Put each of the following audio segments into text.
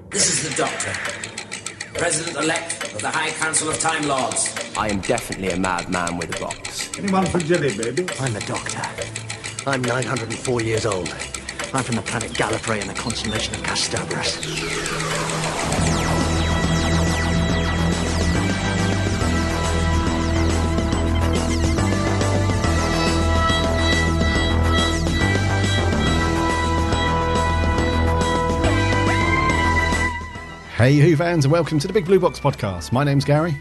This is the Doctor, President-elect of the High Council of Time Lords. I am definitely a madman with a box. Anyone for jelly, baby? I'm the Doctor. I'm 904 years old. I'm from the planet Gallifrey in the constellation of Castabras. Hey Who fans, and welcome to the Big Blue Box podcast. My name's Gary.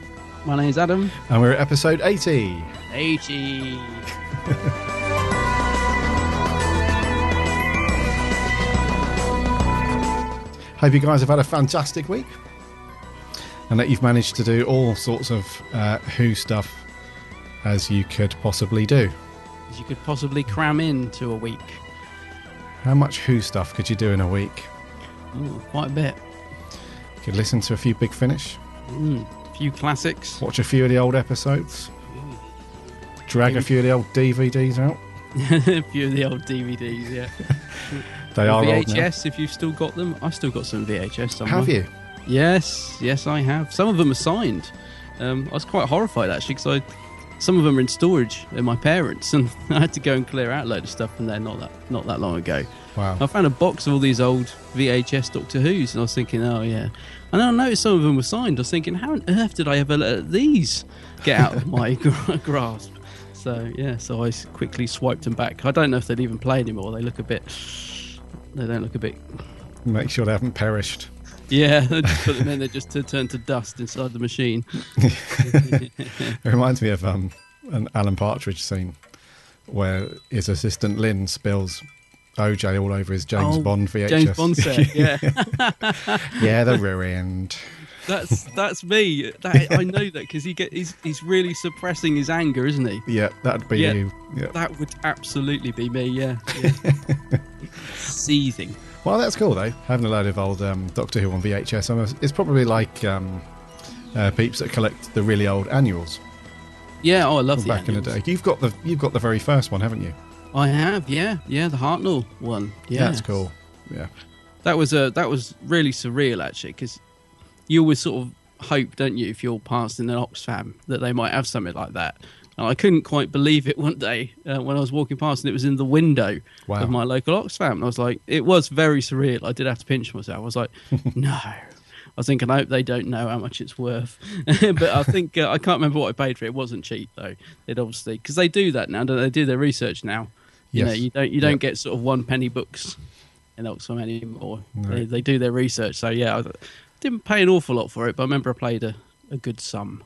My name's Adam. And we're at episode 80. 80. Hope you guys have had a fantastic week and that you've managed to do all sorts of Who stuff as you could possibly do. As you could possibly cram into a week. How much Who stuff could you do in a week? Ooh, quite a bit. You could listen to a few Big Finish. A few classics. Watch a few of the old episodes. Drag a few of the old DVDs out. A few of the old DVDs, yeah. They are old now. VHS, if you've still got them. I still got some VHS somewhere. Have you? Yes, I have. Some of them are signed. I was quite horrified, actually, because some of them are in storage at my parents', and I had to go and clear out a load of stuff from there not that long ago. Wow. I found a box of all these old VHS Doctor Who's, and I was thinking, oh, yeah. And then I noticed some of them were signed. I was thinking, how on earth did I ever let these get out of my grasp? So, yeah, so I quickly swiped them back. I don't know if they'd even play anymore. They don't look a bit... Make sure they haven't perished. Yeah, just put them in there just to turn to dust inside the machine. It reminds me of an Alan Partridge scene where his assistant Lynn spills OJ all over his James Bond VHS. James Bond set, yeah. Yeah, they're ruined. That's me. I know that because he's really suppressing his anger, isn't he? Yeah, that'd be you. Yeah. That would absolutely be me, yeah. Seething. Well, that's cool, though. Having a load of old Doctor Who on VHS. It's probably like peeps that collect the really old annuals. Yeah, I love the back annuals. in the day. You've got the very first one, haven't you? I have, yeah, the Hartnell one. Yeah, that's cool. Yeah, that was really surreal, actually, because you always sort of hope, don't you, if you're passing an Oxfam, that they might have something like that. And I couldn't quite believe it one day when I was walking past and it was in the window of my local Oxfam. And I was like, it was very surreal. I did have to pinch myself. I was like, no. I was thinking, I hope they don't know how much it's worth. But I think, I can't remember what I paid for it. It wasn't cheap, though. It obviously, because they do that now, don't they? They do their research now. Yes. You know, you don't get sort of 1 penny books in Oxfam anymore. No. They do their research. So, yeah, I didn't pay an awful lot for it, but I remember I played a good sum.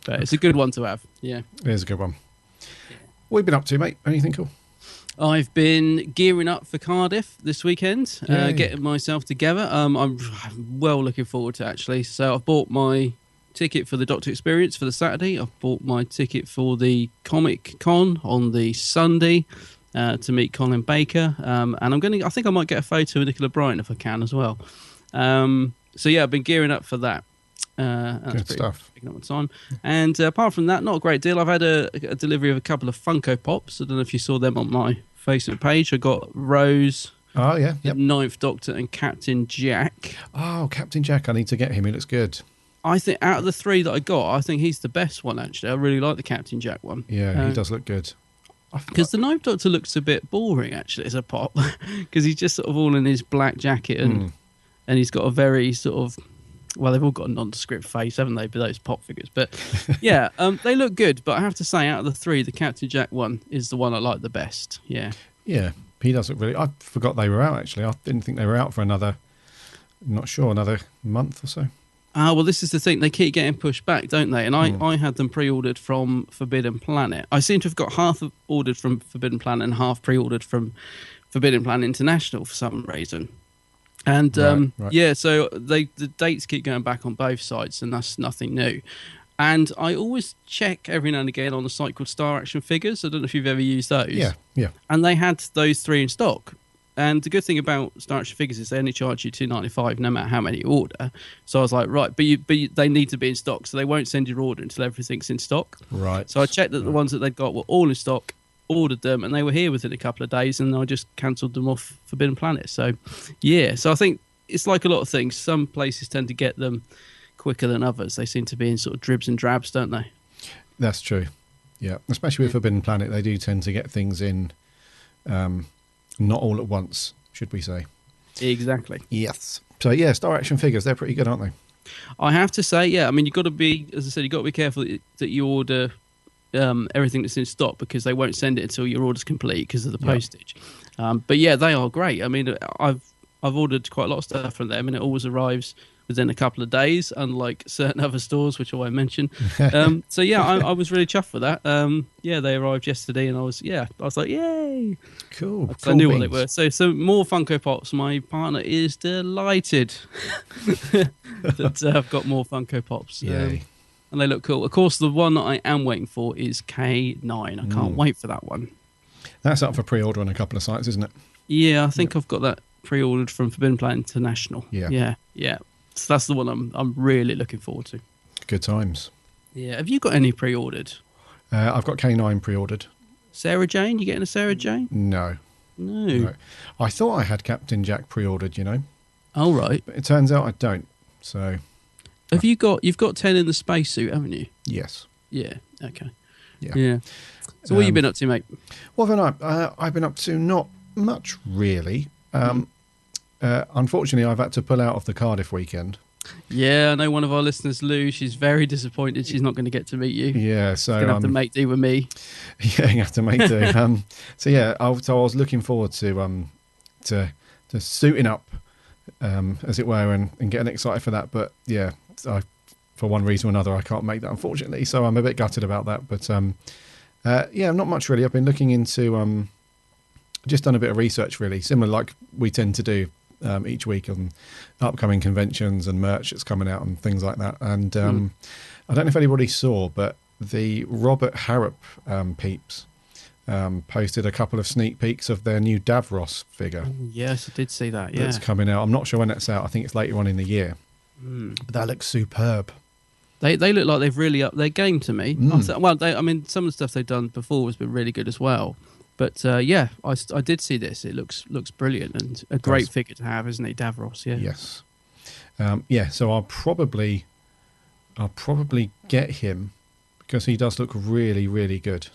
But it's a good one to have, yeah. It is a good one. Yeah. What have you been up to, mate? Anything cool? I've been gearing up for Cardiff this weekend, getting myself together. I'm well looking forward to it, actually. So I've bought my ticket for the Doctor Experience for the Saturday. I've bought my ticket for the Comic Con on the Sunday to meet Colin Baker. And I think I might get a photo of Nicola Bryant if I can as well. So yeah, I've been gearing up for that. Good stuff. Picking up my time. And apart from that, not a great deal. I've had a delivery of a couple of Funko Pops. I don't know if you saw them on my Facebook page. I got Rose, the Ninth Doctor, and Captain Jack. Oh, Captain Jack! I need to get him. He looks good. I think out of the 3 that I got, I think he's the best one. Actually, I really like the Captain Jack one. Yeah, he does look good. Because the Ninth Doctor looks a bit boring, actually, as a pop. Because he's just sort of all in his black jacket and he's got a very sort of... Well, they've all got a nondescript face, haven't they, for those pop figures? But yeah, they look good. But I have to say, out of the 3, the Captain Jack one is the one I like the best. Yeah. Yeah, he does look really... I forgot they were out, actually. I didn't think they were out for another month or so. Well, this is the thing. They keep getting pushed back, don't they? And I had them pre-ordered from Forbidden Planet. I seem to have got half ordered from Forbidden Planet and half pre-ordered from Forbidden Planet International for some reason. And right. yeah, so the dates keep going back on both sides, and that's nothing new. And I always check every now and again on a site called Star Action Figures. I don't know if you've ever used those. Yeah. And they had those 3 in stock. And the good thing about Star Action Figures is they only charge you $2.95 no matter how many you order. So I was like, right, but they need to be in stock, so they won't send your order until everything's in stock. Right. So I checked that the ones that they'd got were all in stock, ordered them, and they were here within a couple of days, and I just cancelled them off Forbidden Planet. So, yeah. So I think it's like a lot of things. Some places tend to get them quicker than others. They seem to be in sort of dribs and drabs, don't they? That's true. Yeah, especially with Forbidden Planet, they do tend to get things in not all at once, should we say. Exactly. Yes. So, yeah, Star Action figures, they're pretty good, aren't they? I have to say, yeah, I mean, you've got to be, as I said, you've got to be careful that you order everything that's in stock, because they won't send it until your order's complete because of the postage. But yeah, they are great. I mean, I've ordered quite a lot of stuff from them, and it always arrives within a couple of days, unlike certain other stores, which I won't mention. So yeah, I was really chuffed for that. Yeah, they arrived yesterday, and I was like, yay! Cool. I knew what they were. So more Funko Pops. My partner is delighted that I've got more Funko Pops. Yay. And they look cool. Of course, the one that I am waiting for is K9. I can't wait for that one. That's up for pre-order on a couple of sites, isn't it? Yeah, I think I've got that pre-ordered from Forbidden Planet International. Yeah. So that's the one I'm really looking forward to. Good times. Yeah. Have you got any pre-ordered? I've got K9 pre-ordered. Sarah Jane? You getting a Sarah Jane? No. I thought I had Captain Jack pre-ordered, you know. Oh, right. But it turns out I don't. So. You've got 10 in the spacesuit, haven't you? Yes. Yeah. Okay. Yeah. So what have you been up to, mate? What have I've been up to? Not much, really. Unfortunately, I've had to pull out of the Cardiff weekend. Yeah, I know one of our listeners, Lou. She's very disappointed she's not going to get to meet you. Yeah, so she's going to have to make do with me. Yeah, you have to make do. So yeah, I was looking forward to suiting up, as it were, and getting excited for that. But yeah, for one reason or another, I can't make that, unfortunately. So I'm a bit gutted about that. But yeah, not much really. I've been looking into just done a bit of research, really, similar like we tend to do each week on upcoming conventions and merch that's coming out and things like that. And I don't know if anybody saw, but the Robert Harrop peeps posted a couple of sneak peeks of their new Davros figure. Yes, I did see that. Yeah, that's coming out. I'm not sure when that's out. I think it's later on in the year. But that looks superb. They look like they've really upped their game to me. I mean, some of the stuff they've done before has been really good as well. But yeah, I did see this. It looks brilliant and a great figure to have, isn't it, Davros? Yeah. Yes. Yeah. So I'll probably get him because he does look really, really good.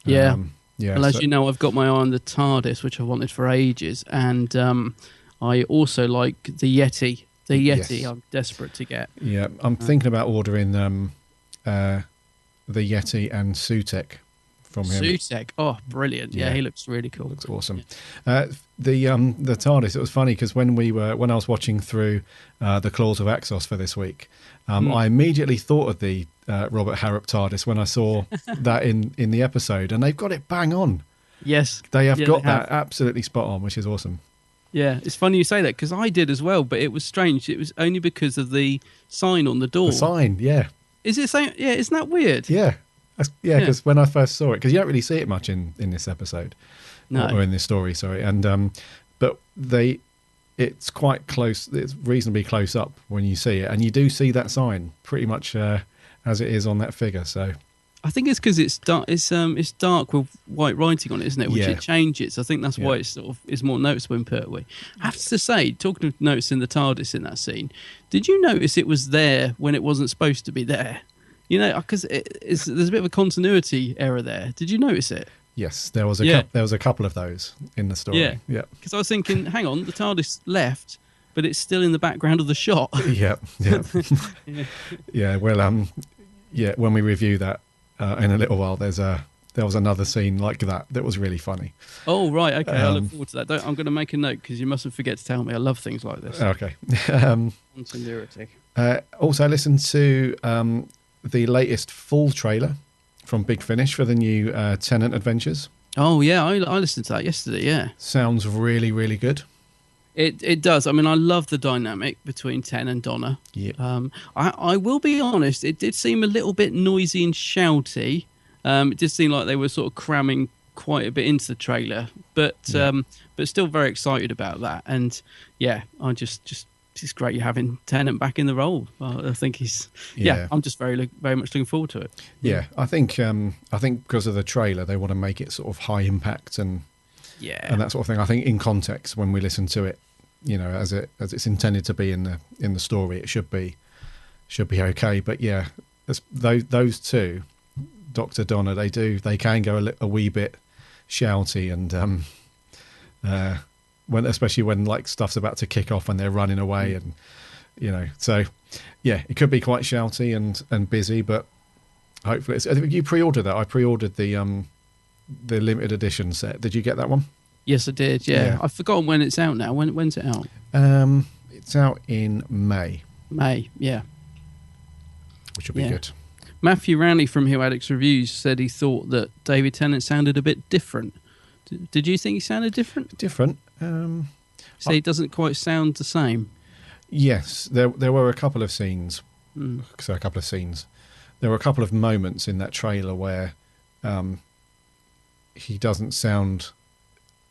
Yeah. Yeah. Well, as you know, I've got my eye on the TARDIS, which I wanted for ages, and I also like the Yeti. The Yeti, yes. I'm desperate to get. Yeah, I'm thinking about ordering the Yeti and Sutek. From him. Sutek, oh, brilliant! Yeah, he looks really cool. Looks awesome. The TARDIS. It was funny because when I was watching through the Claws of Axos for this week, I immediately thought of the Robert Harrop TARDIS when I saw that in the episode, and they've got it bang on. Yes, they have got that absolutely spot on, which is awesome. Yeah, it's funny you say that because I did as well, but it was strange. It was only because of the sign on the door. The sign, yeah. Is it saying? Yeah, isn't that weird? Yeah. Because when I first saw it, because you don't really see it much in this episode, or in this story, sorry, and but it's quite close, it's reasonably close up when you see it, and you do see that sign pretty much as it is on that figure. So I think it's because it's dark. It's dark with white writing on it, isn't it? Which it changes. I think that's why it's sort of is more noticeable in Pertwee. I have to say, talking of noticing the TARDIS in that scene, did you notice it was there when it wasn't supposed to be there? You know, because there's a bit of a continuity error there. Did you notice it? Yes, there was a couple of those in the story. Yeah. Because I was thinking, hang on, the TARDIS left, but it's still in the background of the shot. Yeah. Well, when we review that in a little while, there was another scene like that was really funny. Oh right, okay. I look forward to that. I'm going to make a note because you mustn't forget to tell me. I love things like this. Okay. Continuity. Also, I listened to the latest full trailer from Big Finish for the new Tennant Adventures. Oh yeah, I listened to that yesterday. Yeah, sounds really, really good. It does. I mean, I love the dynamic between Ten and Donna. Yeah. I will be honest. It did seem a little bit noisy and shouty. It did seem like they were sort of cramming quite a bit into the trailer, but still very excited about that. And yeah, I just it's great you're having Tennant back in the role. I think he's I'm just very much looking forward to it. Yeah, I think because of the trailer, they want to make it sort of high impact and that sort of thing. I think in context, when we listen to it, as it's intended to be in the story, it should be okay. But yeah, those two, Dr. Donner, they can go a wee bit shouty and especially when like stuff's about to kick off and they're running away and so yeah, it could be quite shouty and busy, but hopefully you pre-ordered that. I pre-ordered the limited edition set. Did you get that one? Yes, I did. Yeah. I've forgotten when it's out now. When's it out? It's out in May, yeah, which will be good. Matthew Ranley from Hill Addicts Reviews said he thought that David Tennant sounded a bit different. Did you think he sounded different? Different. So he doesn't quite sound the same. Yes, there were a couple of scenes. So a couple of scenes. There were a couple of moments in that trailer where he doesn't sound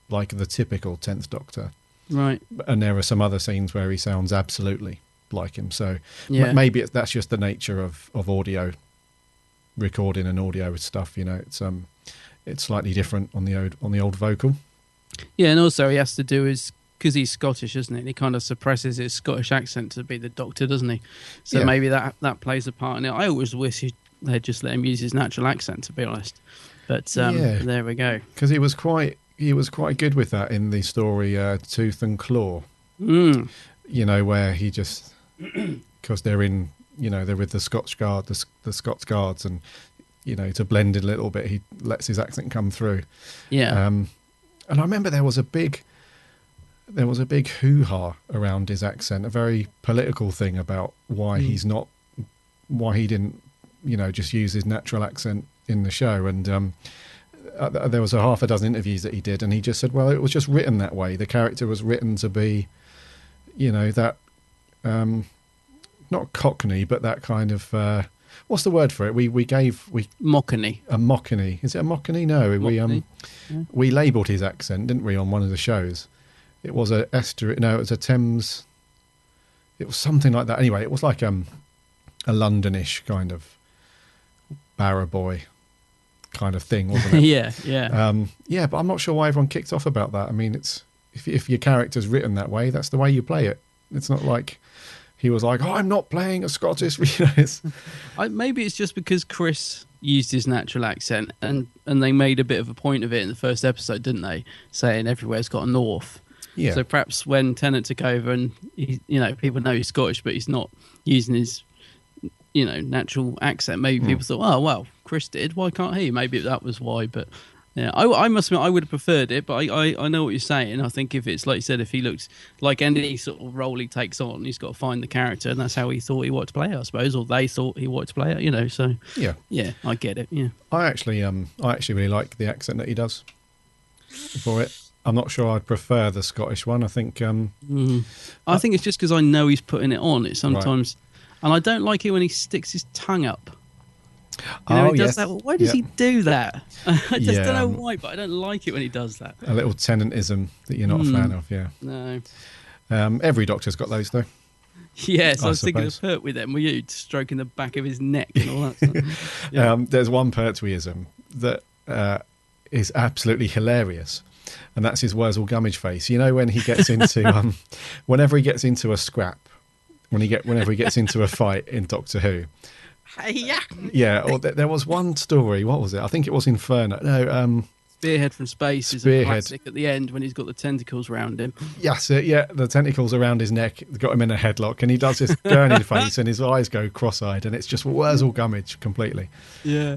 like the typical 10th Doctor. Right. And there are some other scenes where he sounds absolutely like him. So maybe that's just the nature of audio recording and audio stuff. It's slightly different on the old vocal. Yeah, and also he has to do because he's Scottish, isn't it? And he kind of suppresses his Scottish accent to be the Doctor, doesn't he? So maybe that plays a part in it. I always wish they'd just let him use his natural accent, to be honest. But there we go. Because he was quite good with that in the story Tooth and Claw. Where he just because they're in they're with the Scotch Guard, the Scots Guards, and to blend it a little bit, he lets his accent come through. Yeah. And I remember there was a big hoo-ha around his accent, a very political thing about why he didn't, just use his natural accent in the show. And there was a half a dozen interviews that he did, and he just said, well, it was just written that way. The character was written to be, that, not Cockney, but that kind of, what's the word for it? Mockney. A Mockney. Is it a Mockney? No, Mockney. We labelled his accent, didn't we, on one of the shows? It was it was a Thames. It was something like that. Anyway, it was like a Londonish kind of Barra Boy kind of thing, wasn't it? yeah. But I'm not sure why everyone kicked off about that. I mean, it's if your character's written that way, that's the way you play it. It's not like he was like, I'm not playing a Scottish. Maybe it's just because Chris used his natural accent and they made a bit of a point of it in the first episode, didn't they? Saying everywhere's got a north. Yeah. So perhaps when Tennant took over and people know he's Scottish, but he's not using his natural accent, maybe people thought, oh well, Chris did, why can't he? Maybe that was why. But yeah, I must admit I would have preferred it, but I know what you're saying. I think if it's like you said, if he looks like any sort of role he takes on, he's got to find the character, and that's how he thought he wanted to play it, I suppose, or they thought he wanted to play it. So yeah, I get it. Yeah, I actually really like the accent that he does for it. I'm not sure I'd prefer the Scottish one. I think I think it's just because I know he's putting it on. It's sometimes, and I don't like it when he sticks his tongue up. He does that. Why does he do that? I just don't know why, but I don't like it when he does that. A little Tennantism that you're not a fan of, yeah. No. Every Doctor's got those, though. Yes, I was thinking of Pertwee then, were you? Stroking the back of his neck and all that stuff. Yeah. There's one Pertweeism that is absolutely hilarious, and that's his Wurzel Gummidge face. When he gets into, whenever he gets into a scrap, whenever he gets into a fight in Doctor Who, yeah. Or there was one story. What was it? I think it was Inferno. No, Spearhead from Space is a classic at the end when he's got the tentacles around him. Yes, yeah, the tentacles around his neck got him in a headlock, and he does this gurney face, and his eyes go cross-eyed, and it's just Wurzel Gummidge completely. Yeah.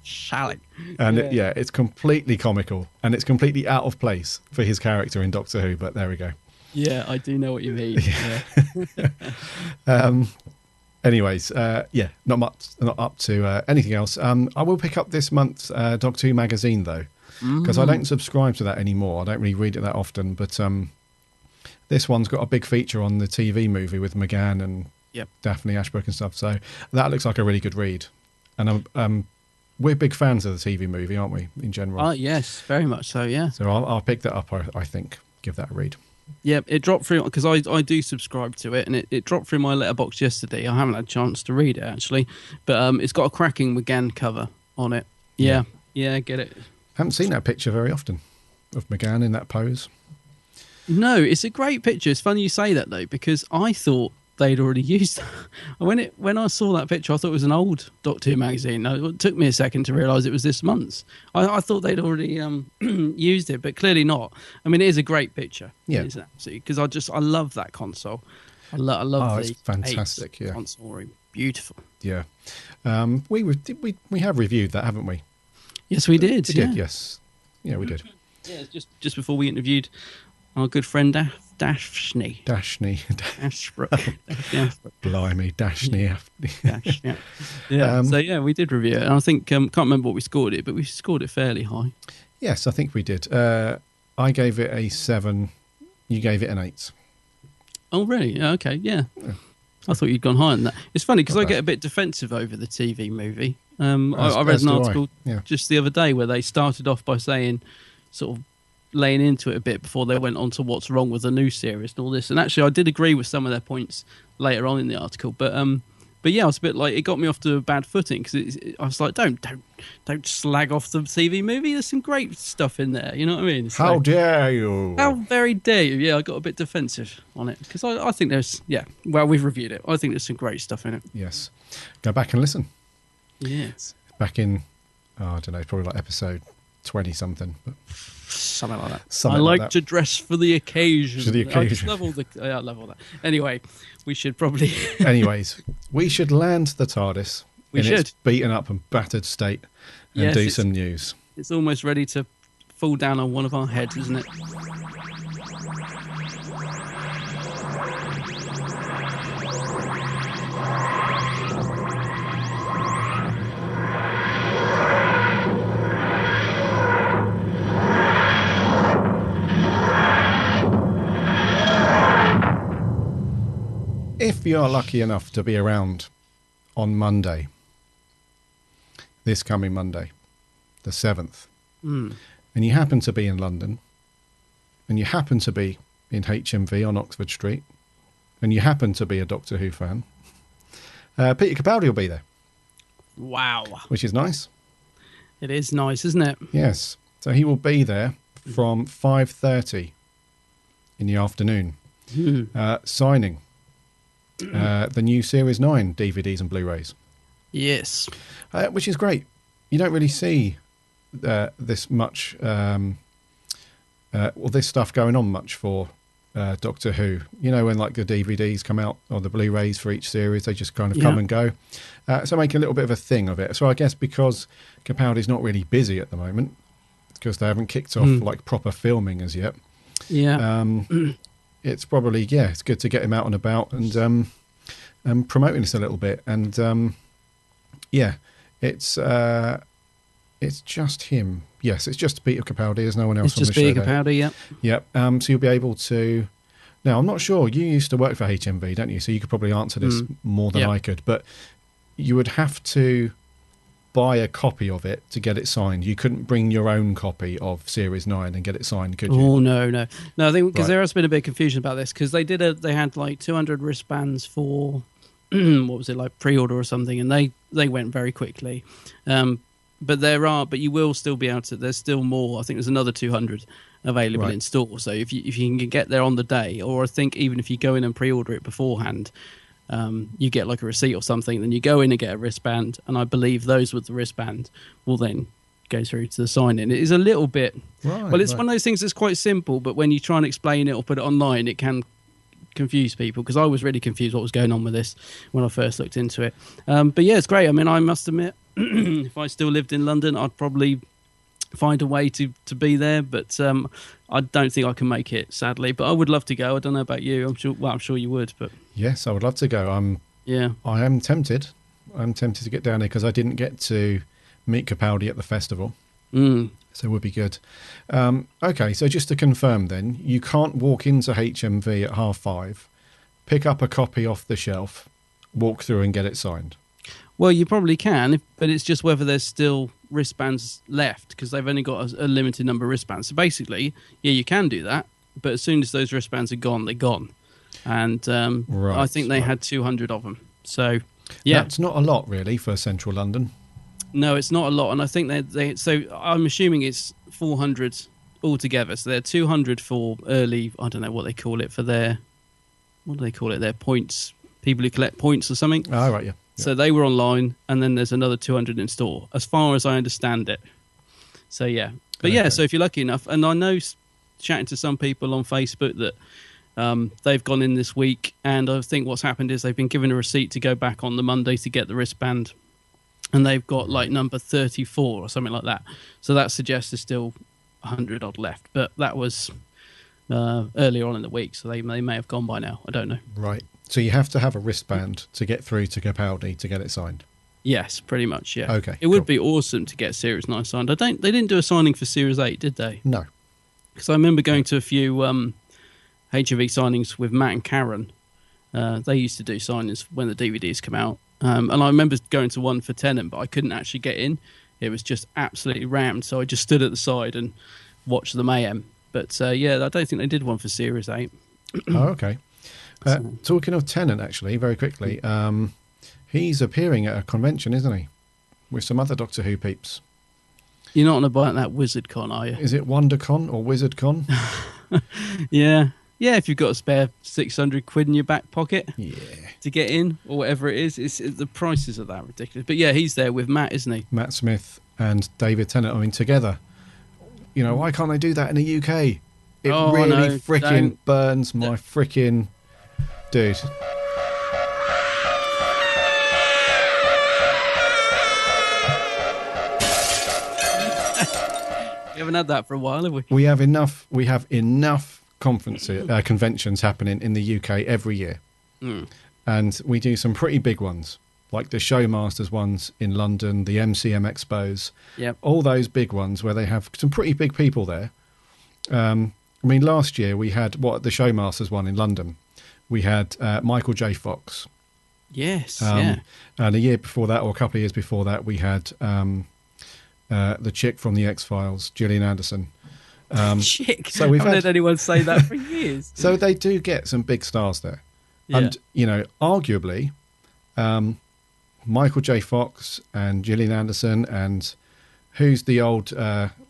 Shallot. And it's completely comical, and it's completely out of place for his character in Doctor Who. But there we go. Yeah, I do know what you mean. Yeah. Anyways, not up to anything else. I will pick up this month's Doctor Who magazine, though, because I don't subscribe to that anymore. I don't really read it that often, but this one's got a big feature on the TV movie with McGann and Daphne Ashbrook and stuff, so that looks like a really good read. And we're big fans of the TV movie, aren't we, in general? Yes, very much so, yeah. So I'll pick that up, I think, give that a read. Yeah, it dropped through because I do subscribe to it, and it dropped through my letterbox yesterday. I haven't had a chance to read it actually, but it's got a cracking McGann cover on it. Yeah, get it. Haven't seen that picture very often of McGann in that pose. No, it's a great picture. It's funny you say that though, because I thought they'd already used that. When I saw that picture, I thought it was an old Doctor Who magazine. It took me a second to realise it was this month's. I thought they'd already used it, but clearly not. I mean, it is a great picture. Yeah, it is absolutely, because I love that console. I love the it's fantastic. Yeah, console, beautiful. Yeah, we have reviewed that, haven't we? Yes, we did. We did. Yes, yeah, we did. Yeah, just before we interviewed our good friend Dashni. Ashbrook. Blimey, Dashni. Yeah. So yeah, we did review it, and I think can't remember what we scored it, but we scored it fairly high. Yes, I think we did. I gave it a 7. You gave it an 8. Oh really? Yeah, okay. Yeah. I thought you'd gone higher than that. It's funny because Not I bad. get a bit defensive over the TV movie. I read an article just the other day where they started off by saying, sort of laying into it a bit before they went on to what's wrong with the new series and all this. And actually, I did agree with some of their points later on in the article. But yeah, I was a bit like, it got me off to a bad footing because I was like, don't slag off the TV movie. There's some great stuff in there. You know what I mean? So, how dare you? how very dare you? Yeah, I got a bit defensive on it because I think there's well, we've reviewed it. I think there's some great stuff in it. Yes, go back and listen. Yes, back in I don't know, probably like episode 20 something, but something like that. Something I like like that. to dress for the occasion. For the I just occasion. I love all that. Anyway, we should probably Anyways, we should land the TARDIS We in should. its beaten up and battered state and Yes, do it's- some news. it's almost ready to fall down on one of our heads, isn't it? If you're lucky enough to be around on Monday, this coming Monday, the 7th, and you happen to be in London, and you happen to be in HMV on Oxford Street, and you happen to be a Doctor Who fan, Peter Capaldi will be there, Wow, which is nice. it is nice, isn't it? Yes. So he will be there from 5:30 in the afternoon, signing the new Series 9 DVDs and Blu-rays, Yes. which is great. You don't really see this much, this stuff going on much for Doctor Who. You know, when like the DVDs come out or the Blu-rays for each series, they just kind of come and go. So make a little bit of a thing of it. So I guess because Capaldi's not really busy at the moment, because they haven't kicked off like proper filming as yet, Yeah. it's probably, it's good to get him out and about and promoting this a little bit. And it's just him. Yes, it's just Peter Capaldi. There's no one else It's on the just show. Peter there. Capaldi, yeah. Yep. So you'll be able to. Now, I'm not sure. You used to work for HMV, don't you? So you could probably answer this more than Yep. I could. But you would have to buy a copy of it to get it signed. You couldn't bring your own copy of Series 9 and get it signed, could you? Oh no. I think because Right. there has been a bit of confusion about this because they had like 200 wristbands for what was it, like pre-order or something, and they went very quickly. But you will still be able to. There's still more. I think there's another 200 available Right. in store. So if you can get there on the day, or I think even if you go in and pre-order it beforehand, you get like a receipt or something. Then you go in and get a wristband, and I believe those with the wristband will then go through to the sign-in. It is a little bit. Right, Well, it's right. one of those things that's quite simple, but when you try and explain it or put it online, it can confuse people, because I was really confused what was going on with this when I first looked into it. But yeah, it's great. I mean, I must admit, if I still lived in London, I'd probably find a way to be there, but I don't think I can make it, sadly. But I would love to go. I don't know about you. I'm sure you would, but Yes, I would love to go. yeah. I am tempted. I'm tempted to get down there because I didn't get to meet Capaldi at the festival. So it would be good. Okay, so just to confirm then, you can't walk into HMV at 5:30, pick up a copy off the shelf, walk through and get it signed. Well, you probably can, but it's just whether there's still wristbands left, because they've only got a limited number of wristbands. So basically, yeah, you can do that, but as soon as those wristbands are gone, they're gone. And Right. I think they had 200 of them. So, yeah. That's not a lot, really, for central London. No, it's not a lot. And I think so I'm assuming it's 400 altogether. So they're 200 for early, I don't know what they call it, for their, what do they call it? Their points, people who collect points or something. Oh, right, yeah. So they were online, and then there's another 200 in store, as far as I understand it. So, yeah. But, yeah, Okay. so if you're lucky enough, and I know, chatting to some people on Facebook, that they've gone in this week, and I think what's happened is they've been given a receipt to go back on the Monday to get the wristband, and they've got, like, number 34 or something like that. So that suggests there's still 100 odd left. But that was earlier on in the week, so they may have gone by now. I don't know. Right. So you have to have a wristband to get through to Capaldi to get it signed. Yes, pretty much, yeah. Okay, It would cool. be awesome to get Series 9 signed. They didn't do a signing for Series 8, did they? No. Because I remember going to a few HMV signings with Matt and Karen. They used to do signings when the DVDs come out. And I remember going to one for Tennant, but I couldn't actually get in. It was just absolutely rammed, so I just stood at the side and watched the mayhem. But, yeah, I don't think they did one for Series 8. Oh, okay. Talking of Tennant, actually, very quickly, he's appearing at a convention, isn't he? With some other Doctor Who peeps. You're not on about that Wizard Con, are you? Is it WonderCon or WizardCon? Yeah. Yeah, if you've got a spare 600 quid in your back pocket Yeah. to get in, or whatever it is, the prices are that ridiculous. But yeah, he's there with Matt, isn't he? Matt Smith and David Tennant, I mean, together. You know, why can't they do that in the UK? It Oh, I really know. freaking Don't- burns my freaking... Dude. We haven't had that for a while, have we? We have enough conferences, conventions happening in the UK every year. And we do some pretty big ones, like the Showmasters ones in London, the MCM Expos, Yep. all those big ones where they have some pretty big people there. I mean, last year we had, the Showmasters one in London. We had Michael J. Fox. Yes, yeah. And a year before that, or a couple of years before that, we had the chick from the X-Files, Gillian Anderson. Chick. so we've I haven't had- heard anyone say that for years. So they do get some big stars there. Yeah. And, you know, arguably, Michael J. Fox and Gillian Anderson and who's the old,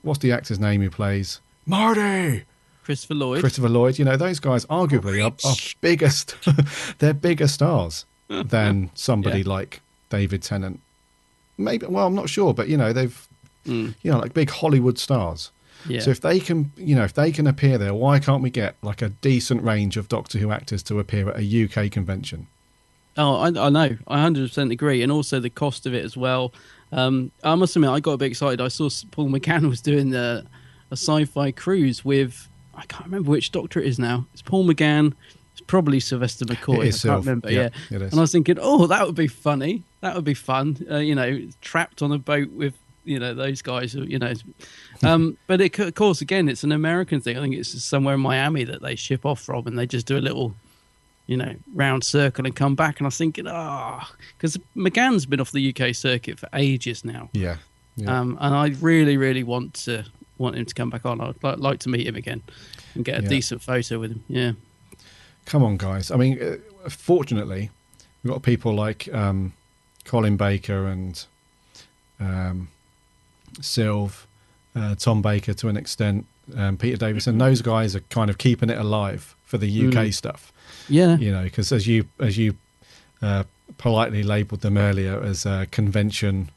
what's the actor's name who plays? Marty! Christopher Lloyd. Christopher Lloyd. You know, those guys arguably are biggest, they're bigger stars than somebody Yeah. like David Tennant. Maybe, well, I'm not sure, but, you know, they've, you know, like big Hollywood stars. Yeah. So if they can, you know, if they can appear there, why can't we get like a decent range of Doctor Who actors to appear at a UK convention? Oh, I know. I 100% agree. And also the cost of it as well. I must admit, I got a bit excited. I saw Paul McGann was doing a sci-fi cruise with, I can't remember which Doctor it is now. It's Paul McGann. It's probably Sylvester McCoy. It is I can't Sylv. remember. Yeah, Yeah. it is. And I was thinking, oh, that would be funny. That would be fun. You know, trapped on a boat with, you know, those guys, you know. But it, of course, again, it's an American thing. I think it's somewhere in Miami that they ship off from, and they just do a little, you know, round circle and come back. And I was thinking, because McGann's been off the UK circuit for ages now. Yeah. Yeah. And I really, really want him to come back on. I'd like to meet him again and get a Yeah. decent photo with him. Yeah. Come on, guys. I mean, fortunately, we've got people like Colin Baker and Sylv, Tom Baker to an extent, Peter Davison. Those guys are kind of keeping it alive for the UK stuff. Yeah. You know, because as you politely labelled them earlier as convention,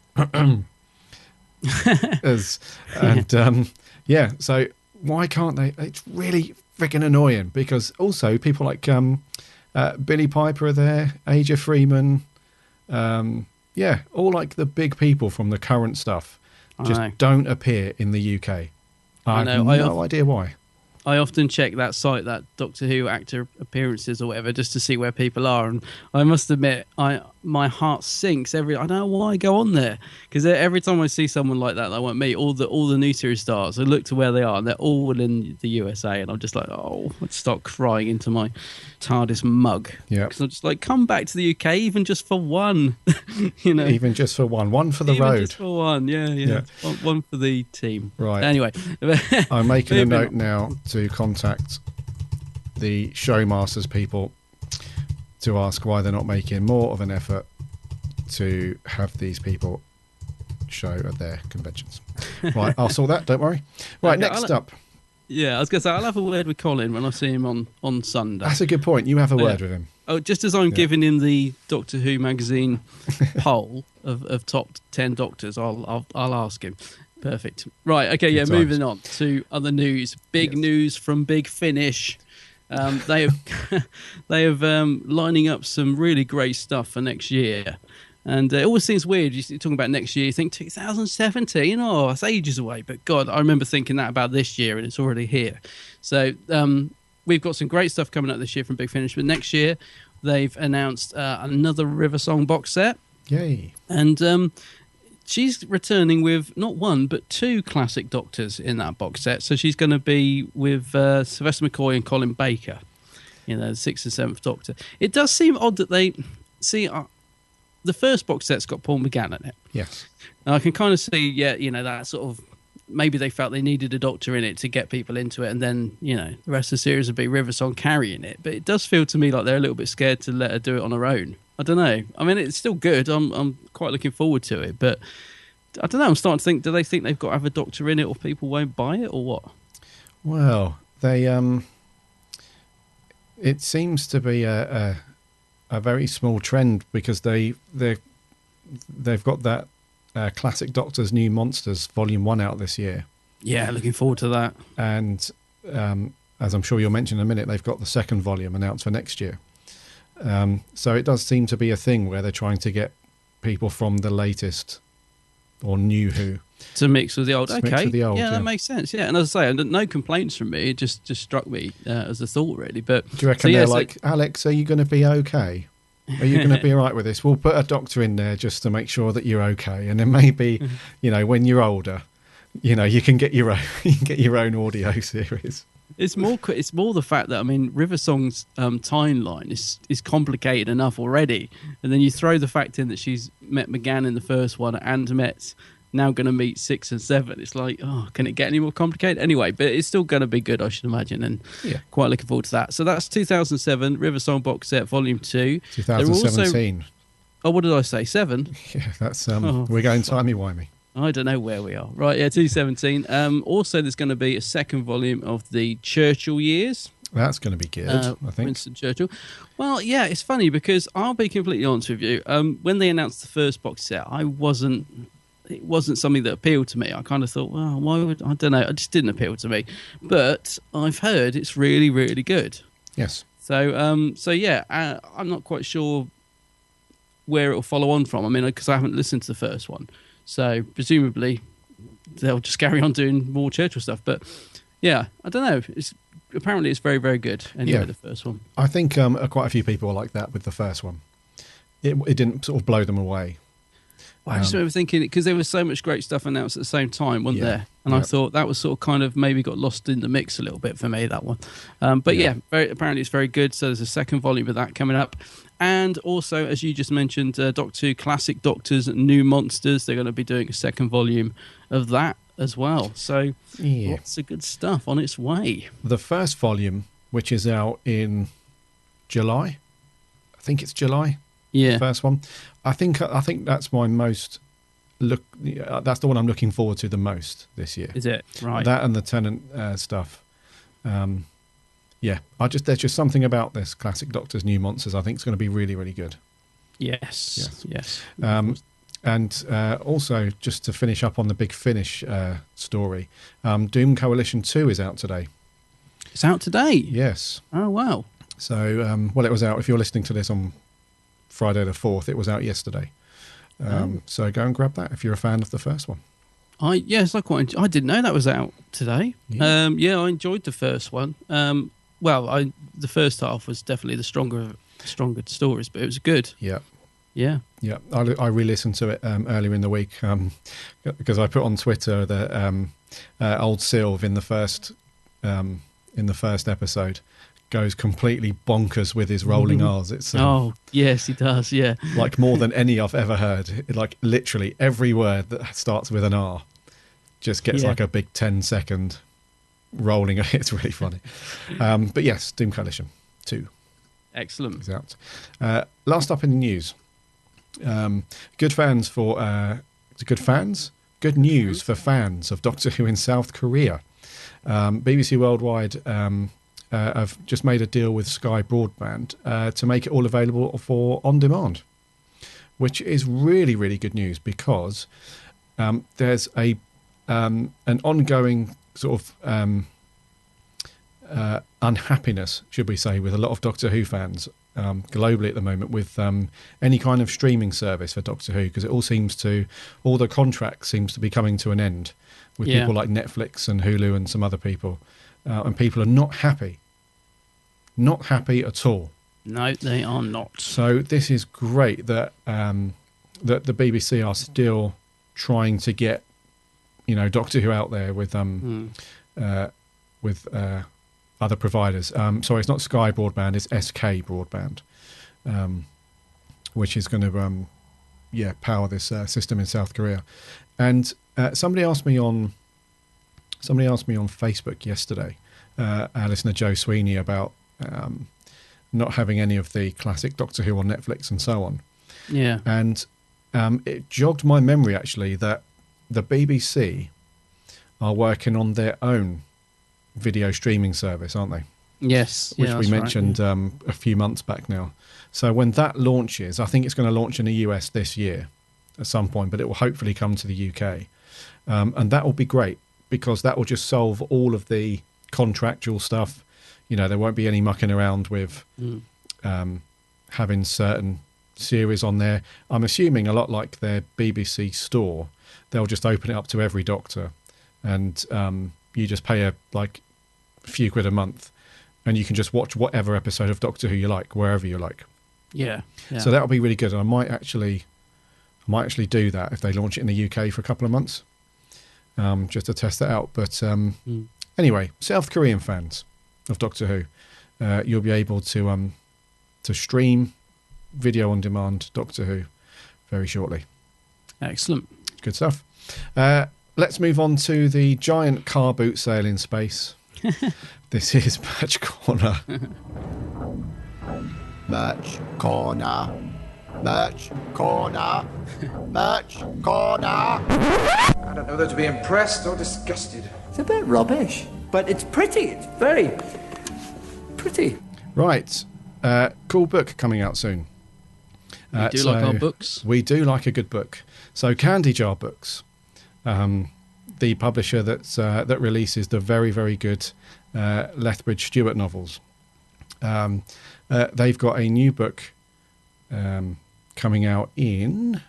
yeah. So why can't they? It's really freaking annoying because also people like Billy Piper are there, Aja Freeman, yeah, all like the big people from the current stuff I just know. don't appear in the UK. I have know. no idea why. I often check that site, that Doctor Who actor appearances or whatever, just to see where people are. And I must admit, my heart sinks I don't know why I go on there, because every time I see someone like that I want to meet, all the new series stars, I look to where they are, and they're all in the USA, and I'm just like, I'd start crying into my TARDIS mug. Yeah. Because I'm just like, come back to the UK, even just for one, you know. Even just for one for the Even road. just for one, yeah. One for the team. Right. Anyway, I'm making a moving note on. now to contact the showmasters people to ask why they're not making more of an effort to have these people show at their conventions. Right, I'll sort that, don't worry. Right, Okay, next up. Yeah, I was going to say, I'll have a word with Colin when I see him on Sunday. That's a good point. You have a word with him. Oh, just as I'm giving him the Doctor Who magazine poll of top 10 Doctors, I'll ask him. Perfect. Right, okay, Good moving times. on to other news. Big news from Big Finish. They have lining up some really great stuff for next year. And it always seems weird. You're talking about next year, you think 2017, oh, that's ages away. But God, I remember thinking that about this year, and it's already here. So we've got some great stuff coming up this year from Big Finish. But next year, they've announced another River Song box set. Yay. And she's returning with not one, but two classic Doctors in that box set. So she's going to be with Sylvester McCoy and Colin Baker, the 6th and 7th Doctor. It does seem odd that they... See, the first box set's got Paul McGann in it. Yes. And I can kind of see, that sort of... Maybe they felt they needed a Doctor in it to get people into it, and then, the rest of the series would be River Song carrying it. But it does feel to me like they're a little bit scared to let her do it on her own. I don't know. I mean, it's still good. I'm quite looking forward to it, but I don't know. I'm starting to think, do they think they've got to have a Doctor in it or people won't buy it or what? Well, they it seems to be a very small trend because they've got that Classic Doctor's New Monsters Volume 1 out this year. Yeah, looking forward to that. And as I'm sure you'll mention in a minute, they've got the second volume announced for next year. So it does seem to be a thing where they're trying to get people from the latest or new Who to mix with the old. mix Okay, with the old, yeah, yeah. that makes sense. Yeah, and as I say, no complaints from me. It just struck me as a thought, really. But Do you reckon they're like, Alex, are you going to be okay? Are you going to be all right with this? We'll put a Doctor in there just to make sure that you're okay, and then maybe, when you're older, you can get your own audio series. It's more the fact that River Song's timeline is complicated enough already, and then you throw the fact in that she's met McGann in the first one and met now going to meet 6 and 7. It's like, oh, can it get any more complicated? Anyway, but it's still going to be good, I should imagine, and quite looking forward to that. So that's 2007 River Song box set Volume 2. 2017. Oh, what did I say? 7? Yeah, that's we're going timey-wimey. I don't know where we are. Right, yeah, 2017. Also, there's going to be a second volume of the Churchill years. That's going to be good, I think. Winston Churchill. Well, yeah, it's funny because I'll be completely honest with you. When they announced the first box set, it wasn't something that appealed to me. I kind of thought, well, why would... I don't know. It just didn't appeal to me. But I've heard it's really, really good. Yes. So yeah, I'm not quite sure where it'll follow on from. Because I haven't listened to the first one. So presumably they'll just carry on doing more Churchill stuff. But yeah, I don't know. Apparently it's very, very good. Anyway, the first one. I think quite a few people are like that with the first one. It didn't sort of blow them away. I just remember thinking, because there was so much great stuff announced at the same time, wasn't there? And I thought that was sort of kind of maybe got lost in the mix a little bit for me, that one. But apparently it's very good. So there's a second volume of that coming up. And also, as you just mentioned, Doctor Who Classic Doctors, New Monsters. They're going to be doing a second volume of that as well. So lots of good stuff on its way. The first volume, which is out in July, I think it's July. Yeah, the first one. I think that's my most that's the one I'm looking forward to the most this year. Is it right? That and the Tennant stuff. There's just something about this Classic Doctor's New Monsters. I think it's going to be really, really good. Yes. And also, just to finish up on the Big Finish story, Doom Coalition 2 is out today. It's out today? Yes. Oh, wow. So, it was out, if you're listening to this on Friday the 4th, it was out yesterday. So go and grab that if you're a fan of the first one. I didn't know that was out today. Yeah. I enjoyed the first one. The first half was definitely the stronger stories, but it was good. Yeah. Yeah. Yeah. I re-listened to it earlier in the week because I put on Twitter that old Sylve in the first episode goes completely bonkers with his rolling R's. It's oh yes, he does. Yeah, like more than any I've ever heard. Like literally every word that starts with an R just gets like a big 10-second rolling. It's really funny. But yes, Doom Coalition 2 Excellent. is out. Last up in the news. Good news for fans of Doctor Who in South Korea. BBC Worldwide have just made a deal with Sky Broadband to make it all available for on demand, which is really, really good news because there's an ongoing sort of unhappiness, should we say, with a lot of Doctor Who fans globally at the moment with any kind of streaming service for Doctor Who, because all the contracts seems to be coming to an end with people like Netflix and Hulu and some other people, and people are not happy at all. No, they are not. So this is great that that the BBC are still trying to get Doctor Who out there with other providers. Sorry, it's not Sky Broadband, it's SK Broadband, which is going to power this system in South Korea. And somebody asked me on Facebook yesterday, our listener Joe Sweeney, about not having any of the classic Doctor Who on Netflix and so on. Yeah. And it jogged my memory actually that the BBC are working on their own video streaming service, aren't they? Yes. Which we mentioned a few months back now. So when that launches, I think it's going to launch in the US this year at some point, but it will hopefully come to the UK. And that will be great because that will just solve all of the contractual stuff. There won't be any mucking around with having certain series on there. I'm assuming a lot like their BBC store, they'll just open it up to every Doctor, and you just pay a few quid a month, and you can just watch whatever episode of Doctor Who you like, wherever you like. Yeah. So that'll be really good, and I might actually do that if they launch it in the UK for a couple of months, just to test that out. But anyway, South Korean fans of Doctor Who, you'll be able to stream video on demand Doctor Who very shortly. Excellent. Good stuff. Let's move on to the giant car boot sale in space. This is Match Corner. Match Corner. Match Corner. Match Corner. I don't know whether to be impressed or disgusted. It's a bit rubbish, but it's pretty. It's very pretty. Right. Cool book coming out soon. We do like our books. We do like a good book. So Candy Jar Books, the publisher that releases the very, very good Lethbridge Stewart novels, they've got a new book coming out in...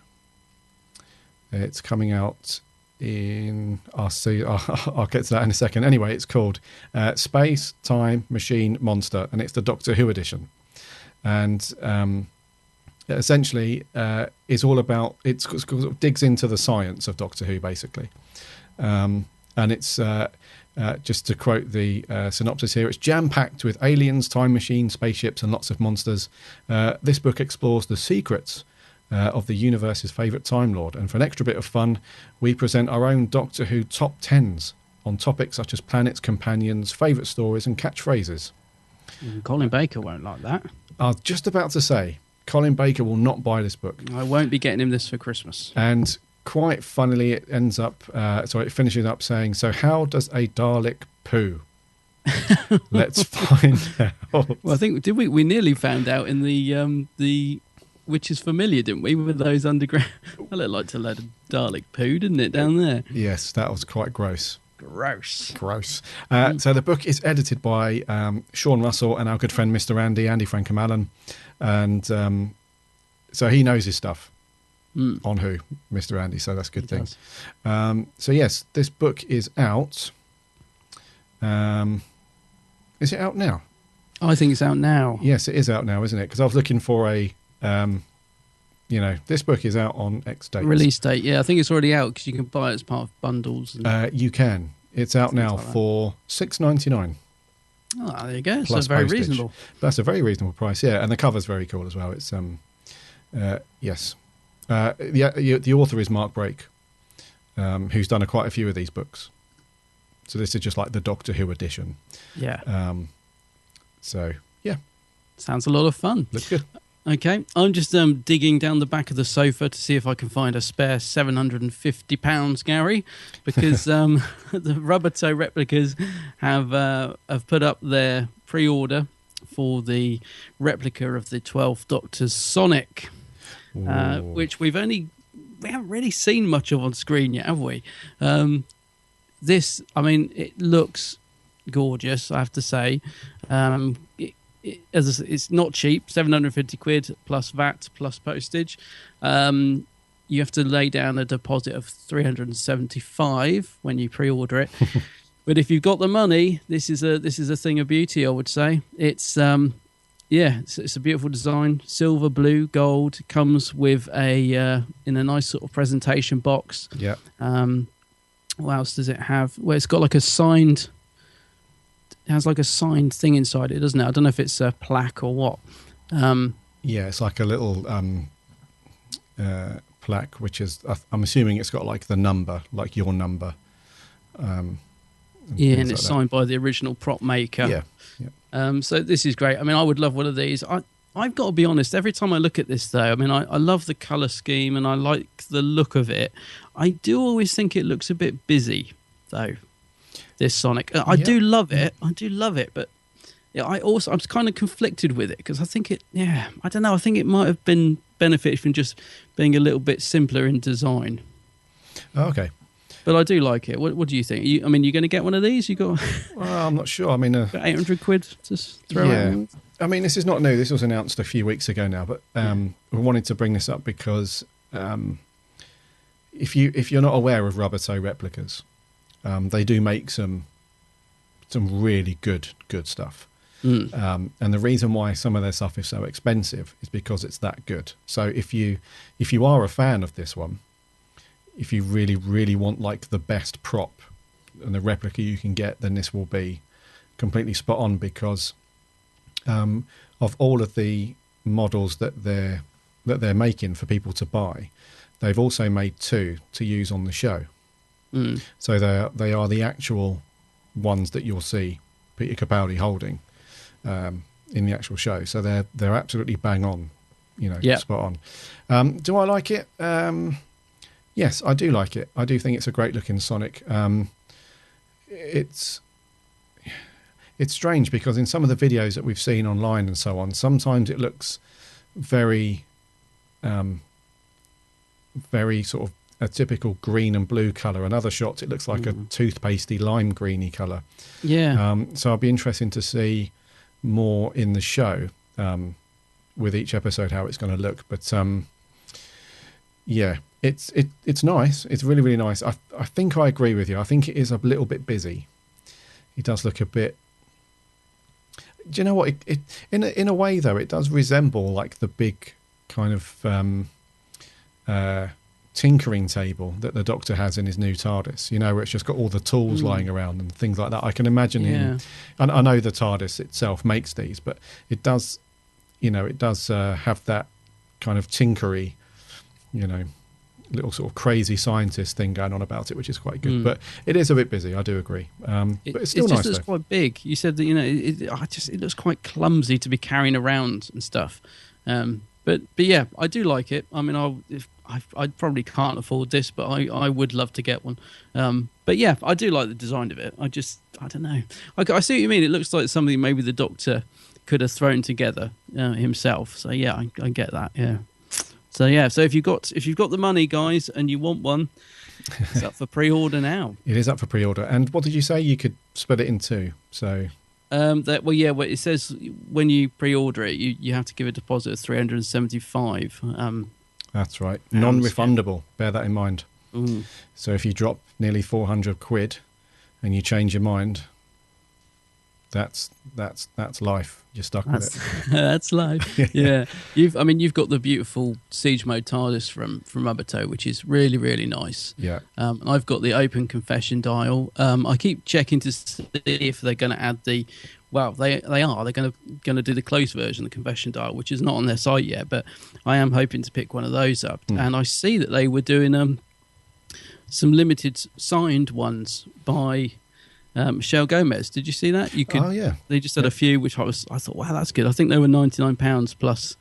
It's coming out in... I'll get to that in a second. Anyway, it's called Space, Time, Machine, Monster, and it's the Doctor Who edition. And essentially is all about... It sort of digs into the science of Doctor Who, basically. And it's... just to quote the synopsis here, it's jam-packed with aliens, time machines, spaceships, and lots of monsters. This book explores the secrets of the universe's favourite Time Lord. And for an extra bit of fun, we present our own Doctor Who top 10s on topics such as planets, companions, favourite stories, and catchphrases. Colin Baker won't like that. I was just about to say, Colin Baker will not buy this book. I won't be getting him this for Christmas. And quite funnily, it it finishes up saying, so how does a Dalek poo? Let's find out. Well, I think, did we nearly found out in the Which Is Familiar, didn't we, with those underground... I looked like to let a Dalek poo, didn't it, down there? Yes, that was quite gross. Gross. So the book is edited by Sean Russell and our good friend Mr. Andy Frankham Allen. And so he knows his stuff on Who, Mr. Andy, so that's a good thing. So yes, this book is out. Is it out now? I think it's out now. Yes, it is out now, isn't it? Because I was looking for a... this book is out on X date. Release date, yeah. I think it's already out because you can buy it as part of bundles. And you can. It's out now for $6.99. Oh, there you go. Plus so very postage. reasonable. That's a very reasonable price, yeah. And the cover's very cool as well. It's yes. The author is Mark Brake, who's done quite a few of these books. So this is just like the Doctor Who edition. Yeah. So yeah, Sounds a lot of fun. looks good. Okay, I'm just digging down the back of the sofa to see if I can find a spare £750, Gary, because the Rubbertoe replicas have put up their pre-order for the replica of the 12th Doctor's Sonic, which we haven't really seen much of on screen yet, have we? This, I mean, it looks gorgeous, I have to say. As I said, it's not cheap, £750 plus VAT plus postage. You have to lay down a deposit of £375 when you pre-order it. But if you've got the money, this is a thing of beauty, I would say. It's it's a beautiful design, silver, blue, gold. It comes with in a nice sort of presentation box. Yeah. What else does it have? Well, it's got like a signed. It has like a signed thing inside it, doesn't it? I don't know if it's a plaque or what. Yeah, it's like a little plaque, which is, I'm assuming it's got like the number, like your number. And it's like signed by the original prop maker. Yeah. So this is great. I mean, I would love one of these. I've got to be honest, every time I look at this, though, I mean, I love the colour scheme and I like the look of it. I do always think it looks a bit busy, though. This Sonic, I do love it. But yeah, I'm kind of conflicted with it because I think I don't know. I think it might have been benefited from just being a little bit simpler in design. Oh, okay. But I do like it. What do you think? You're going to get one of these? You got? Well, I'm not sure. I mean, £800 to throw out. I mean, this is not new. This was announced a few weeks ago now, but we wanted to bring this up because if you're not aware of Rubbertoe replicas. They do make some really good stuff. And the reason why some of their stuff is so expensive is because it's that good. So if you are a fan of this one, if you really, really want like the best prop and the replica you can get, then this will be completely spot on because of all of the models that they're making for people to buy, they've also made 2 to use on the show. So they are the actual ones that you'll see Peter Capaldi holding in the actual show. So they're absolutely bang on, spot on. Do I like it? Yes, I do like it. I do think it's a great looking Sonic. It's strange because in some of the videos that we've seen online and so on, sometimes it looks very, very sort of a typical green and blue colour, and other shots it looks like a toothpastey lime greeny colour. Yeah. So I'll be interested to see more in the show with each episode how it's going to look. But it's nice. It's really, really nice. I think I agree with you. I think it is a little bit busy. It does look a bit. Do you know what? It in a way though, it does resemble like the big kind of tinkering table that the Doctor has in his new TARDIS, where it's just got all the tools lying around and things like that. I can imagine him. And I know the TARDIS itself makes these, but it does, have that kind of tinkery, little sort of crazy scientist thing going on about it, which is quite good. But it is a bit busy. I do agree. But it's still nice. It looks quite big. You said that it looks quite clumsy to be carrying around and stuff. But yeah, I do like it. I mean, I probably can't afford this, but I would love to get one. But yeah, I do like the design of it. I don't know. I see what you mean. It looks like something maybe the Doctor could have thrown together himself. So yeah, I get that. Yeah. So yeah, so if you've got the money, guys, and you want one, it's up for pre-order now. It is up for pre-order. And what did you say? You could split it in 2. So. It says when you pre-order it, you have to give a deposit of £375. That's right. Non-refundable. Bear that in mind. So if you drop nearly £400 and you change your mind, that's life. You're stuck with it. That's life. Yeah. You've got the beautiful Siege Mode TARDIS from Rubbertoe, which is really, really nice. Yeah. I've got the open confession dial. I keep checking to see if they're going to add the. Well, they are. They're going to do the closed version, the confession dial, which is not on their site yet. But I am hoping to pick one of those up. And I see that they were doing some limited signed ones by Michelle Gomez. Did you see that? You could. Oh, yeah. They just had a few, which I thought, wow, that's good. I think they were £99 plus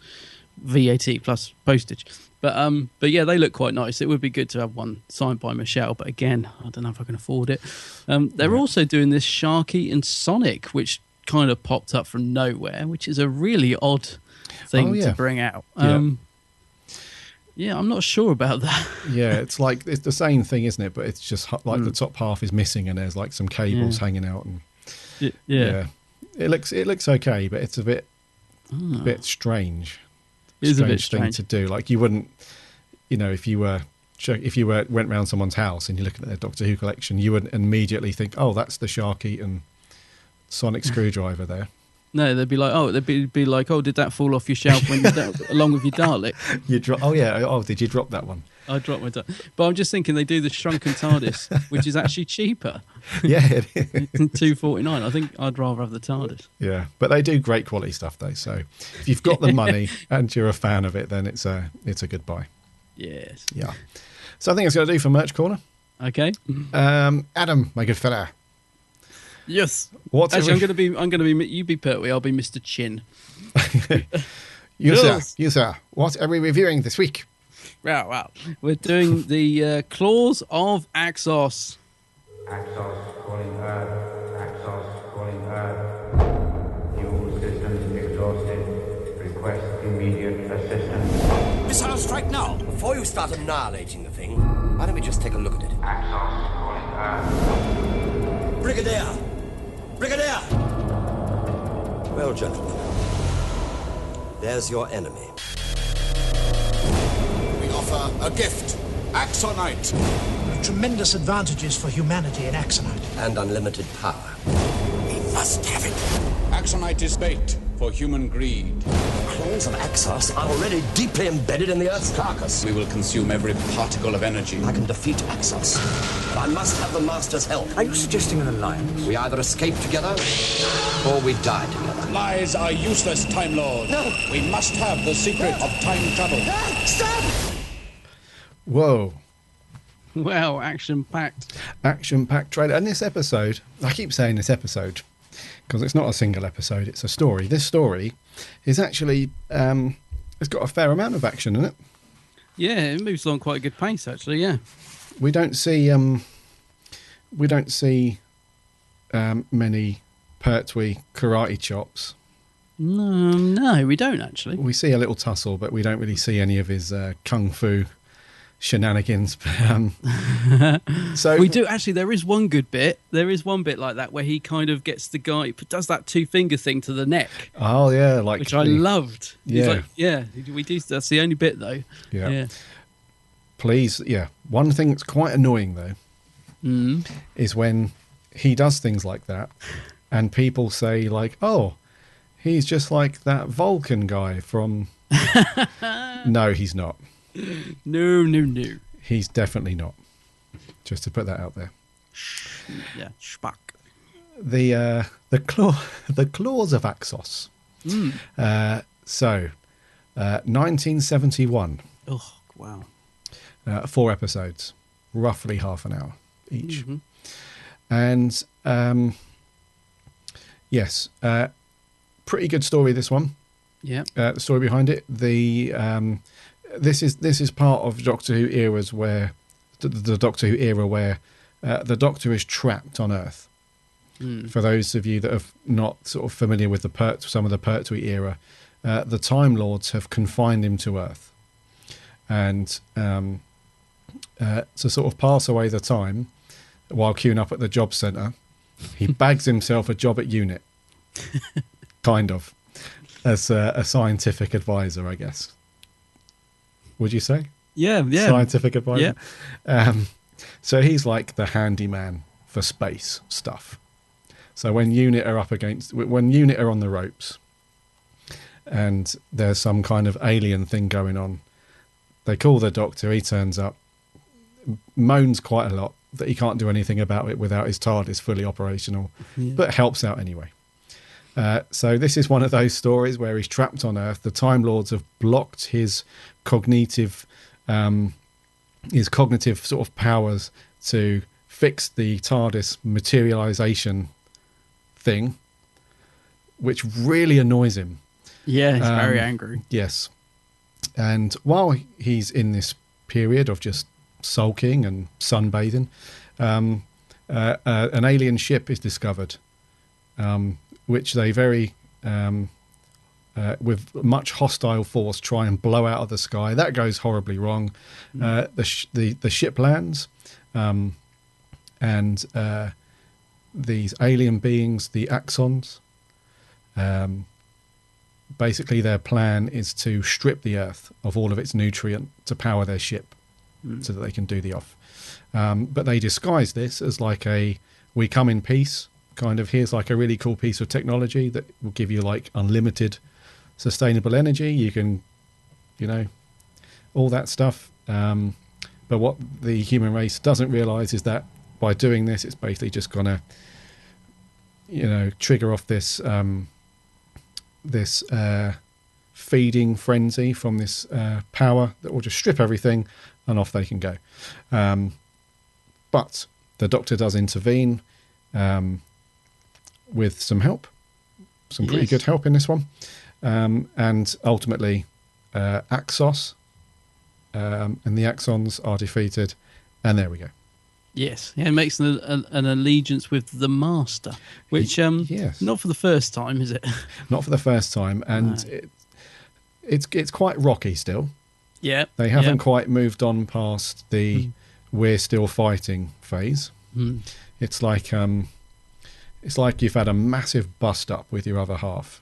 VAT plus postage. But yeah, they look quite nice. It would be good to have one signed by Michelle, but again, I don't know if I can afford it. They're also doing this Sharky and Sonic, which kind of popped up from nowhere, which is a really odd thing to bring out. Yeah, I'm not sure about that. Yeah, it's the same thing, isn't it? But it's just like the top half is missing, and there's like some cables hanging out, and it looks okay, but it's a bit strange. It is a bit strange thing to do. Like you wouldn't, if you went round someone's house and you're looking at their Doctor Who collection, you wouldn't immediately think, oh, that's the Sharky and Sonic screwdriver there. No, they'd be like, oh, did that fall off your shelf when along with your Dalek? Did you drop that one? I dropped my Dalek. But I'm just thinking they do the shrunken TARDIS, which is actually cheaper. Yeah, it is. It's £2.49. I think I'd rather have the TARDIS. Yeah, but they do great quality stuff though. So if you've got the money and you're a fan of it, then it's a good buy. Yes. Yeah. So I think it's going to do for Merch Corner. Okay. Adam, my good fella. Yes. I'm going to be. You be Pertwee. I'll be Mr. Chin. You sir. What are we reviewing this week? Wow. We're doing the Claws of Axos. Axos calling Earth. Axos calling Earth. Fuel systems exhausted. Request immediate assistance. Missile strike now. Before you start annihilating the thing, why don't we just take a look at it? Axos calling Earth. Brigadier! Well, gentlemen, there's your enemy. We offer a gift. Axonite. Tremendous advantages for humanity in Axonite. And unlimited power. We must have it. Axonite is bait for human greed. Claws of Axos are already deeply embedded in the Earth's carcass. We will consume every particle of energy. I can defeat Axos, but I must have the Master's help. Are you suggesting an alliance? We either escape together, or we die together. Lies are useless, Time Lord. No! We must have the secret of time travel. Stop! Whoa. Wow, action-packed trailer. And this episode, I keep saying this episode, because it's not a single episode, it's a story. This story is actually, it's got a fair amount of action in it. Yeah, it moves along quite a good pace, actually, yeah. We don't see many Pertwee karate chops. No, we don't, actually. We see a little tussle, but we don't really see any of his kung fu shenanigans. So we do actually. There is one good bit. There is one bit like that where he kind of gets the guy, does that 2-finger thing to the neck. Oh yeah, which I loved. Yeah, we do. That's the only bit though. Yeah. Please, yeah. One thing that's quite annoying though is when he does things like that, and people say like, "Oh, he's just like that Vulcan guy from." No, he's not. No. He's definitely not. Just to put that out there. Yeah, Spock. The claws of Axos. 1971. Oh wow. 4 episodes, roughly half an hour each, and yes, pretty good story. This one. Yeah. The story behind it. This is part of Doctor Who eras where the Doctor Who era where the Doctor is trapped on Earth. For those of you that are not sort of familiar with some of the Pertwee era, the Time Lords have confined him to Earth, and to sort of pass away the time while queuing up at the job centre, he bags himself a job at UNIT, kind of, as a scientific advisor, I guess. Would you say? Yeah. Scientific advisor. Yeah. So he's like the handyman for space stuff. So when UNIT are on the ropes, and there's some kind of alien thing going on, they call the Doctor. He turns up, moans quite a lot that he can't do anything about it without his TARDIS fully operational, but helps out anyway. So this is one of those stories where he's trapped on Earth. The Time Lords have blocked his cognitive sort of powers to fixed the TARDIS materialization thing, which really annoys him. Yeah, he's very angry. Yes. And while he's in this period of just sulking and sunbathing, an alien ship is discovered, which they with much hostile force try and blow out of the sky. That goes horribly wrong. The ship lands, and these alien beings, the Axons, basically their plan is to strip the Earth of all of its nutrient to power their ship, so that they can do the off. But they disguise this as like we come in peace, kind of, here's like a really cool piece of technology that will give you like unlimited sustainable energy. You can, all that stuff. But what the human race doesn't realize is that by doing this, it's basically just going to, trigger off this feeding frenzy from this power that will just strip everything, and off they can go. But the Doctor does intervene with some help, some pretty good help in this one. And ultimately, Axos and the Axons are defeated, and there we go. Yes, yeah, it makes an allegiance with the Master, which not for the first time, is it? Not for the first time, and it's quite rocky still. Yeah, they haven't quite moved on past the we're still fighting phase. It's like you've had a massive bust up with your other half,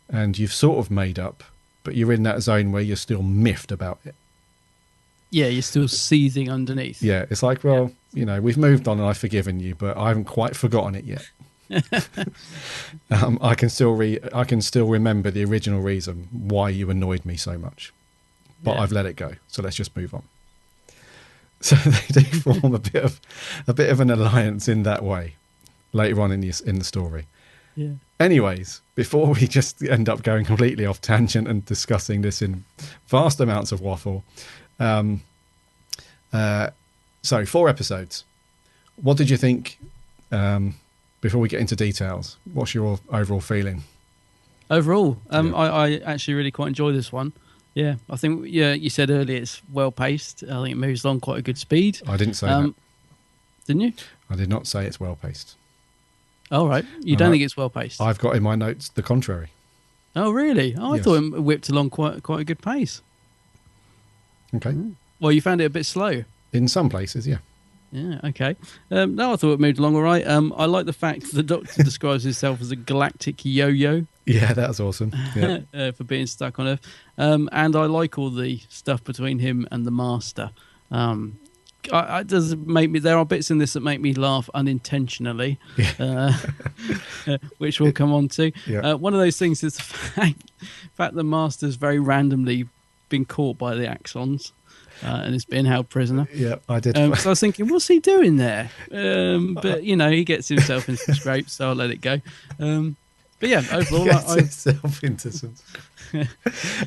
and you've sort of made up, but you're in that zone where you're still miffed about it. Yeah, you're still seething underneath. Yeah, it's like, well, we've moved on and I've forgiven you, but I haven't quite forgotten it yet. I can still remember the original reason why you annoyed me so much, but I've let it go. So let's just move on. So they do form a bit of an alliance in that way later on in the story. Yeah. Anyways, before we just end up going completely off tangent and discussing this in vast amounts of waffle. So 4 episodes. What did you think, before we get into details? What's your overall feeling? Overall, I actually really quite enjoy this one. Yeah, I think, you said earlier it's well paced. I think it moves along quite a good speed. I didn't say that. Didn't you? I did not say it's well paced. All right. You don't think it's well paced? I've got in my notes the contrary. Oh, really? Oh, I thought it whipped along quite a good pace. Okay. Well, you found it a bit slow. In some places, yeah. Yeah, okay. No, I thought it moved along all right. I like the fact the Doctor describes himself as a galactic yo-yo. Yeah, that's awesome. Yeah. For being stuck on Earth. And I like all the stuff between him and the Master. It does make me. There are bits in this that make me laugh unintentionally, which we'll come on to. Yeah. One of those things is the fact the Master's very randomly been caught by the Axons and is being held prisoner. Yeah, I did. So I was thinking, what's he doing there? But he gets himself into some scrapes, so I'll let it go. But yeah, overall, he gets himself into some.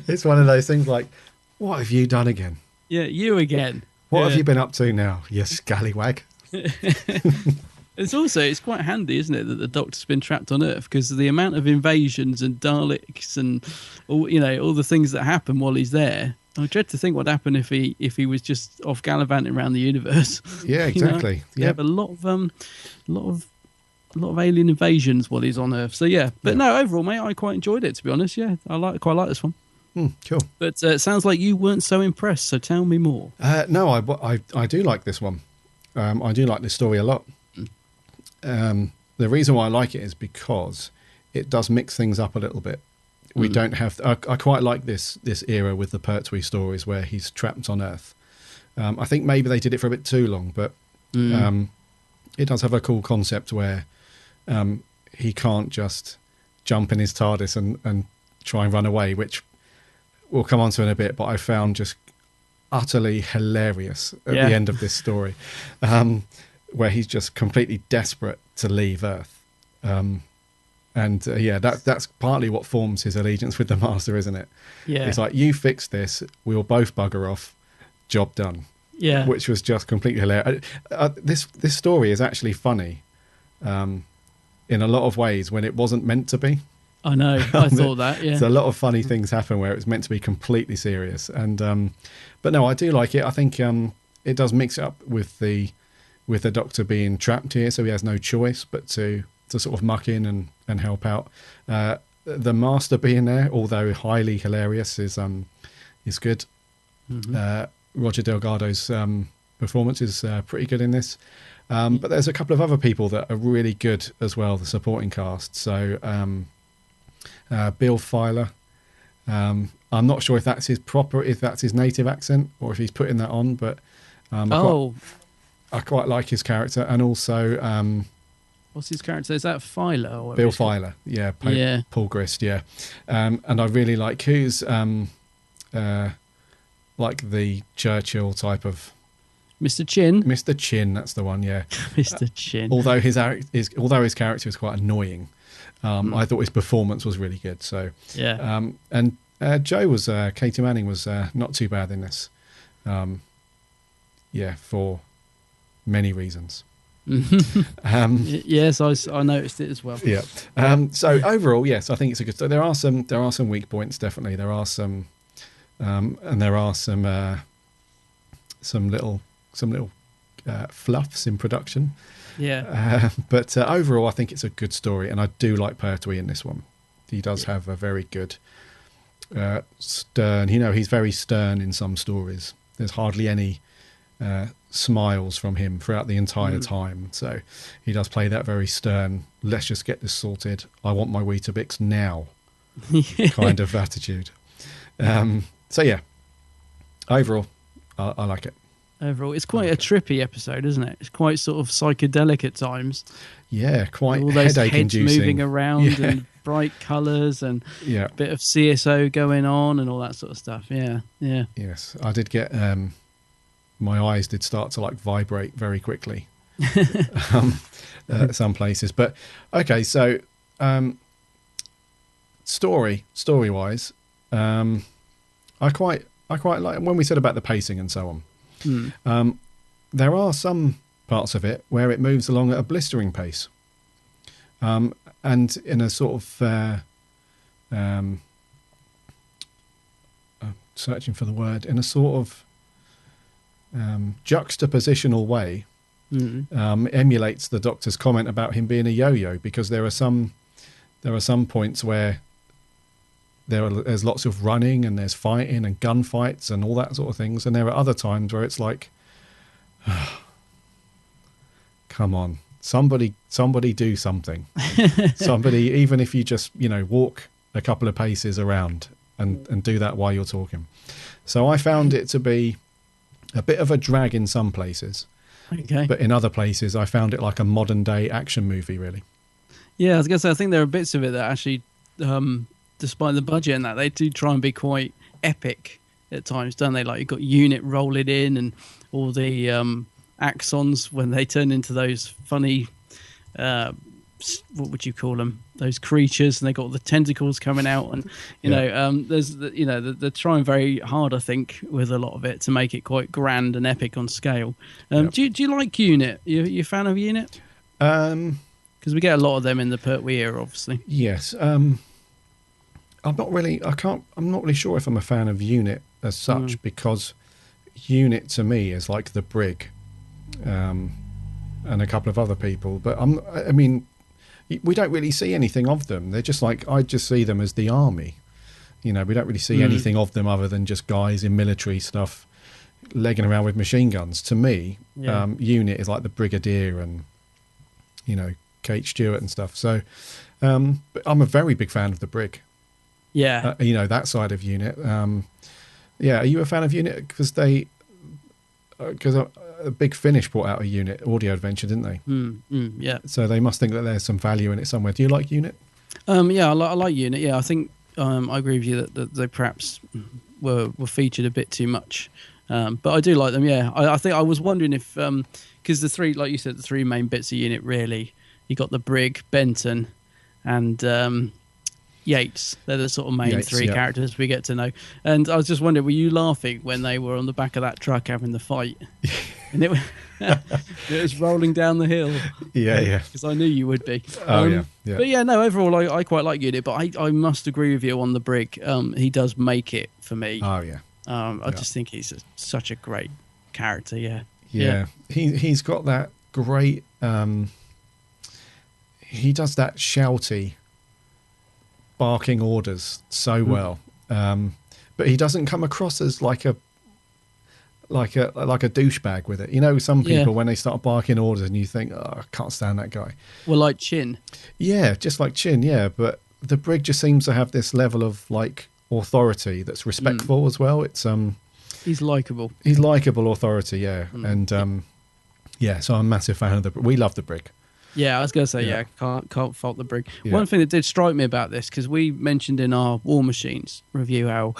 It's one of those things like, what have you done again? Yeah, you again. What have you been up to now, you scallywag? It's quite handy, isn't it, that the Doctor's been trapped on Earth, because the amount of invasions and Daleks and all the things that happen while he's there. I dread to think what happened if he was just off gallivanting around the universe. Yeah, exactly. Yeah, but a lot of alien invasions while he's on Earth. So yeah, but no, overall, mate, I quite enjoyed it, to be honest. Yeah, I quite like this one. Cool. But it sounds like you weren't so impressed, so tell me more. No, I do like this one. I do like this story a lot. The reason why I like it is because it does mix things up a little bit. We don't have... I quite like this era with the Pertwee stories where he's trapped on Earth. I think maybe they did it for a bit too long, but it does have a cool concept where he can't just jump in his TARDIS and try and run away, which we'll come on to in a bit, but I found just utterly hilarious at the end of this story, where he's just completely desperate to leave Earth. That's partly what forms his allegiance with the Master, isn't it? Yeah. It's like, you fix this, we'll both bugger off, job done. Yeah. which was just completely hilarious. This story is actually funny in a lot of ways when it wasn't meant to be. I know. I thought that. Yeah. So a lot of funny things happen where it's meant to be completely serious. And but no, I do like it. I think it does mix it up with the Doctor being trapped here, so he has no choice but to sort of muck in and help out. The Master being there, although highly hilarious, is good. Roger Delgado's performance is pretty good in this. But there's a couple of other people that are really good as well, the supporting cast. So Bill Filer, I'm not sure if that's his native accent or if he's putting that on, but I quite like his character. And also what's his character? Is that Filer? Or Bill Filer, yeah, Paul Grist, yeah. And I really like who's like the Churchill type of Mr. Chin. Mr. Chin, that's the one, yeah. Mr. Chin. Although his character is quite annoying, I thought his performance was really good. So yeah. And Katie Manning was not too bad in this. For many reasons. Yes, I noticed it as well. Yeah. So overall, yes, I think it's a good. So there are some weak points, definitely. There are some, and there are some little fluffs in production. Yeah. But overall, I think it's a good story, and I do like Pertwee in this one. He does have a very good stern. He's very stern in some stories. There's hardly any smiles from him throughout the entire time. So he does play that very stern, let's just get this sorted, I want my Weetabix now kind of attitude. So yeah, overall, I like it. Overall, it's quite a trippy episode, isn't it? It's quite sort of psychedelic at times. Yeah, quite all those headache heads inducing. moving around and bright colours and a bit of CSO going on and all that sort of stuff. Yeah. Yes, I did get my eyes did start to like vibrate very quickly some places. But okay, so story wise, I quite like when we said about the pacing and so on. There are some parts of it where it moves along at a blistering pace, and in a sort of searching for the word, in a sort of juxtapositional way, emulates the Doctor's comment about him being a yo-yo, because there are some points where there's lots of running and there's fighting and gunfights and all that sort of things, and there are other times where it's like, come on, somebody do something. Somebody, even if you just walk a couple of paces around and do that while you're talking. So I found it to be a bit of a drag in some places. Okay. But in other places, I found it like a modern day action movie, really. Yeah, I was going to say, I think there are bits of it that actually, despite the budget and that, they do try and be quite epic at times, don't they? Like you've got Unit rolling in and all the Axons when they turn into those funny, what would you call them? Those creatures, and they got all the tentacles coming out, and there's they're trying very hard, I think, with a lot of it to make it quite grand and epic on scale. Do you like Unit? You a fan of Unit? Because we get a lot of them in the Pertwee era, obviously. Yes. I'm not really sure if I'm a fan of Unit as such, because Unit to me is like the Brig, and a couple of other people. But I mean, we don't really see anything of them. They're just like, I just see them as the army. We don't really see anything of them other than just guys in military stuff legging around with machine guns. To me, Unit is like the Brigadier and Kate Stewart and stuff. So but I'm a very big fan of the Brig. Yeah. That side of Unit. Are you a fan of Unit? Because a Big Finish brought out a Unit audio adventure, didn't they? Yeah. So they must think that there's some value in it somewhere. Do you like Unit? I like Unit. Yeah, I think I agree with you that they perhaps were featured a bit too much, but I do like them. Yeah, I think I was wondering if because the three, like you said, the three main bits of Unit really, you got the Brig, Benton, and Yates. They're the sort of main Yates, three yeah. characters we get to know. And I was just wondering, were you laughing when they were on the back of that truck having the fight? And it was rolling down the hill. Yeah. Because I knew you would be. Oh, yeah. But yeah, no, overall, I quite like Unit, but I must agree with you on the Brig. He does make it for me. Oh, yeah. I just think he's such a great character, yeah. Yeah. He's got that great... he does that shouty, barking orders so well. But he doesn't come across as like a douchebag with it. You know, some people when they start barking orders and you think, oh, I can't stand that guy. Well, like Chin. Yeah, just like Chin, yeah. But the Brig just seems to have this level of like authority that's respectful as well. It's he's likable. He's likable authority, yeah. And so I'm a massive fan of the Brig. We love the Brig. Yeah, I was going to say, can't fault the Brig. Yeah. One thing that did strike me about this, because we mentioned in our War Machines review how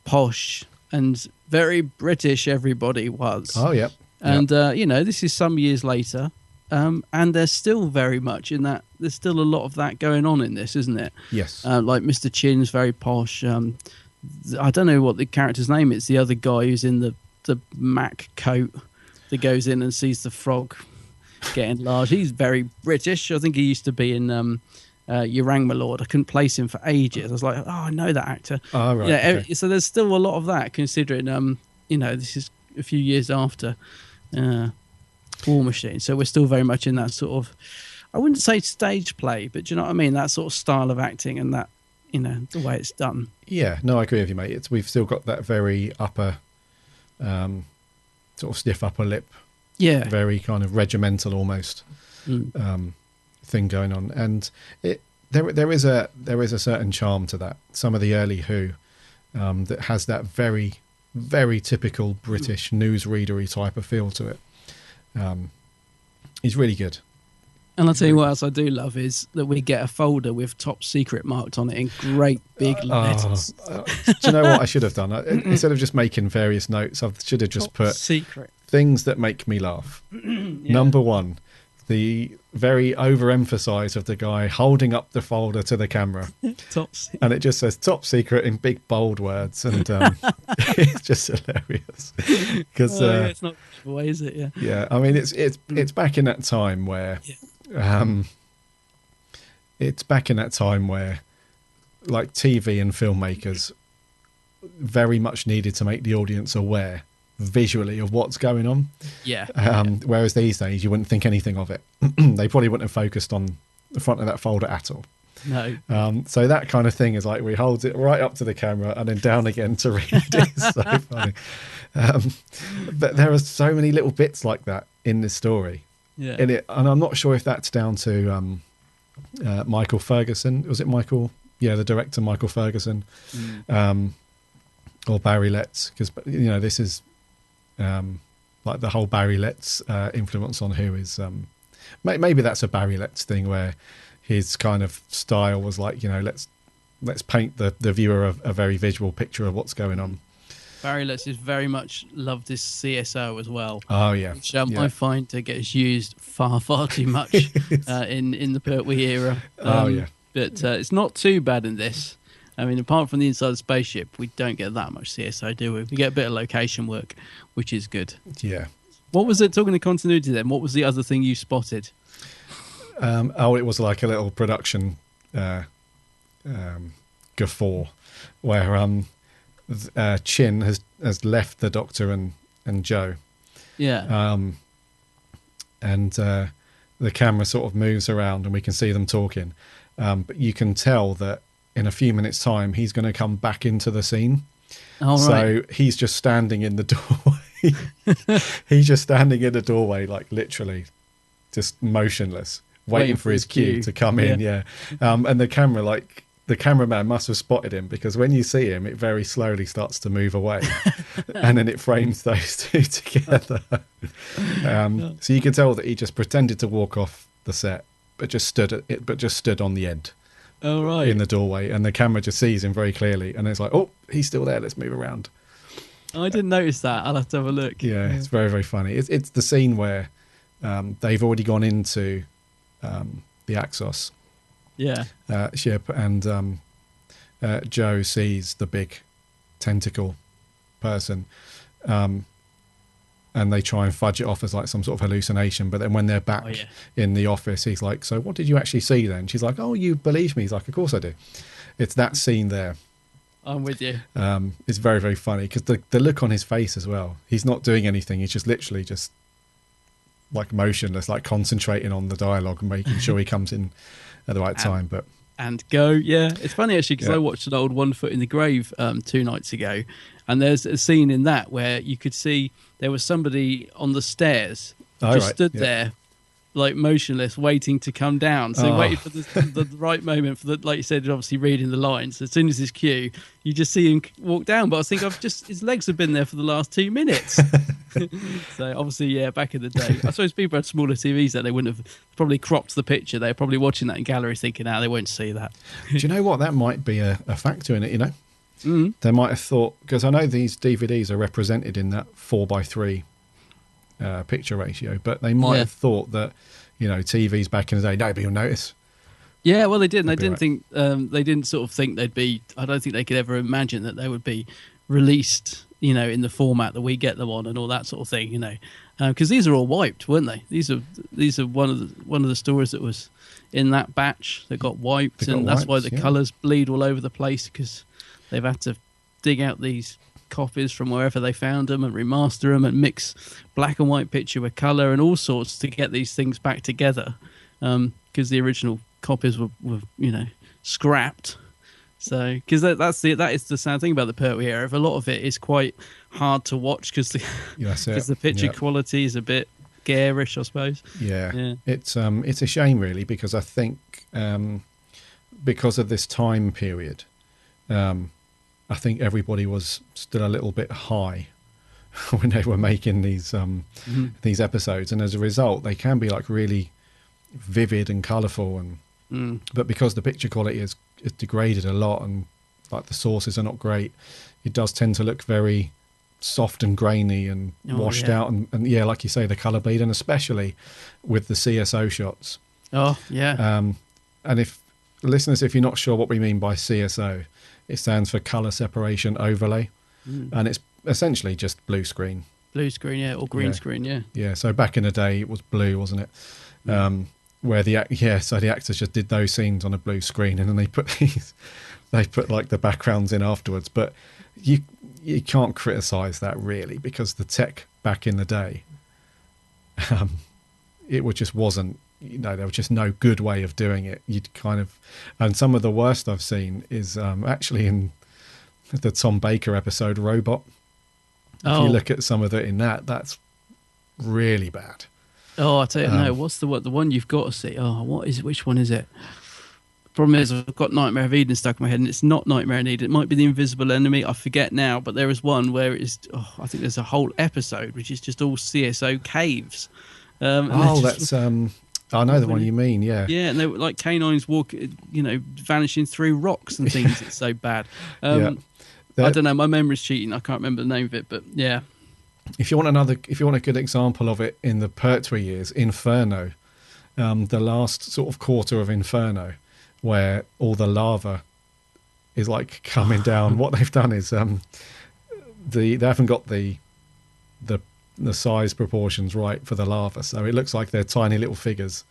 posh and very British everybody was. Oh, yeah. And, this is some years later, and there's still very much in that, there's still a lot of that going on in this, isn't it? Yes. Like Mr. Chin's very posh. I don't know what the character's name is, the other guy who's in the Mac coat that goes in and sees the frog getting large. He's very British. I think he used to be in Yourang My Lord. I couldn't place him for ages. I was like, oh, I know that actor. Oh, right. Yeah, Okay. so there's still a lot of that, considering this is a few years after War Machine. So we're still very much in that sort of, I wouldn't say stage play, but do you know what I mean? That sort of style of acting and that, the way it's done. Yeah, no, I agree with you, mate. We've still got that very upper, sort of stiff upper lip. Yeah. Very kind of regimental almost thing going on. And there is a certain charm to that. Some of the early Who that has that very, very typical British newsreadery type of feel to it. He's really good. And I'll tell you what else I do love is that we get a folder with Top Secret marked on it in great big letters. Do you know what I should have done? Instead of just making various notes, I should have just put Secret things that make me laugh. Number one, the very overemphasize of the guy holding up the folder to the camera. Top Secret. And it just says Top Secret in big bold words. And it's just hilarious. Because it's not the way, is it? Yeah. Yeah, I mean, it's back in that time where... it's back in that time where like TV and filmmakers very much needed to make the audience aware visually of what's going on. Whereas these days you wouldn't think anything of it. They probably wouldn't have focused on the front of that folder at all. No. So that kind of thing is like we hold it right up to the camera and then down again to read. It's so funny. But there are so many little bits like that in this story. Yeah. In it, and I'm not sure if that's down to Michael Ferguson. Was it Michael? Yeah, the director Michael Ferguson, or Barry Letts, because this is like the whole Barry Letts influence on Who is maybe that's a Barry Letts thing where his kind of style was like let's paint the viewer a very visual picture of what's going on. Barry Letts is very much loved this CSO as well. Oh yeah, which I find gets used far too much in the Pertwee era. But it's not too bad in this. I mean, apart from the inside of the spaceship, we don't get that much CSO, do we? We get a bit of location work, which is good. Yeah. What was it, talking to continuity then, what was the other thing you spotted? It was like a little production guffaw where Chin has left the Doctor and Joe. Yeah. And the camera sort of moves around and we can see them talking. But you can tell that in a few minutes' time, he's going to come back into the scene. Oh, so right. he's just standing in the doorway. He's just standing in the doorway, like literally just motionless, waiting for his cue to come in. Yeah. And the cameraman must have spotted him because when you see him, it very slowly starts to move away and then it frames those two together. So you can tell that he just pretended to walk off the set, but just stood on the end. Oh, right. In the doorway, and the camera just sees him very clearly, and it's like, oh, he's still there. Let's move around. I didn't notice that. I'll have to have a look. Yeah, it's very, very funny. It's the scene where they've already gone into the Axos ship, and Joe sees the big tentacle person, and they try and fudge it off as like some sort of hallucination. But then when they're back in the office, he's like, "So what did you actually see then?" She's like, "Oh, you believe me?" He's like, "Of course I do." It's that scene there. I'm with you. It's very, very funny because the look on his face as well. He's not doing anything. He's just literally just like motionless, like concentrating on the dialogue and making sure he comes in at the right time. But go, yeah. It's funny actually because I watched an old One Foot in the Grave 2 nights ago, and there's a scene in that where you could see there was somebody on the stairs stood there like motionless, waiting to come down. So waiting for the right moment for the, like you said, obviously reading the lines. As soon as his cue, you just see him walk down. But I think his legs have been there for the last 2 minutes. So obviously, yeah, back in the day, I suppose people had smaller TVs that they wouldn't have probably cropped the picture. They're probably watching that in galleries thinking, they won't see that. Do you know what? That might be a factor in it, you know? Mm. They might have thought, because I know these DVDs are represented in that 4:3 picture ratio, but they might have thought that, you know, TVs back in the day, nobody will notice. Yeah, well, they didn't. They didn't think. They didn't sort of think they'd be. I don't think they could ever imagine that they would be released, you know, in the format that we get them on and all that sort of thing. You know, because these are all wiped, weren't they? These are one of the stories that was in that batch that got wiped, that's why the colours bleed all over the place because they've had to dig out these copies from wherever they found them and remaster them and mix black and white picture with colour and all sorts to get these things back together because the original copies were you know, scrapped. So because that is the sad thing about the Pertwee era. A lot of it is quite hard to watch because the picture quality is a bit garish, I suppose. Yeah. It's a shame really because I think because of this time period, I think everybody was still a little bit high when they were making these episodes, and as a result, they can be like really vivid and colourful, and but because the picture quality is degraded a lot, and like the sources are not great, it does tend to look very soft and grainy and washed out, and yeah, like you say, the colour bleed, and especially with the CSO shots. Oh yeah. And if listeners, if you're not sure what we mean by CSO, it stands for colour separation overlay, and it's essentially just blue screen. Blue screen, yeah, or green screen, yeah. Yeah, so back in the day it was blue, wasn't it? Where the actors just did those scenes on a blue screen, and then they put like the backgrounds in afterwards. But you can't criticise that really, because the tech back in the day, it just wasn't. You know, there was just no good way of doing it. You'd kind of, and some of the worst I've seen is actually in the Tom Baker episode Robot. If you look at some of it in that's really bad. Oh, I tell you, no. What's the one you've got to see? Oh, which one is it? Problem is, I've got Nightmare of Eden stuck in my head, and it's not Nightmare of Eden. It might be The Invisible Enemy. I forget now, but there is one where it's. I think there's a whole episode which is just all CSO caves. That's. I know the one you mean, yeah. Yeah, and they were like canines vanishing through rocks and things. It's so bad. I don't know. My memory's cheating. I can't remember the name of it, but yeah. If you want a good example of it in the Pertwee years, Inferno, the last sort of quarter of Inferno, where all the lava is like coming down. What they've done is they haven't got the size proportions right for the lava, so it looks like they're tiny little figures,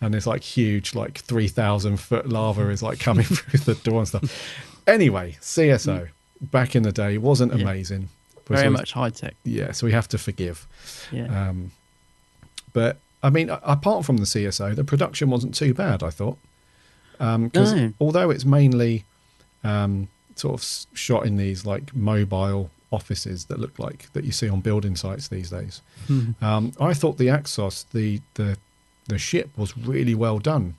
and it's like huge, like 3,000 foot lava is like coming through the door and stuff. Anyway, CSO back in the day wasn't amazing. Very much high tech. Yeah, so we have to forgive. Yeah. But I mean, apart from the CSO, the production wasn't too bad, I thought. Because although it's mainly sort of shot in these like mobile offices that look like that you see on building sites these days, I thought the Axos, the ship, was really well done.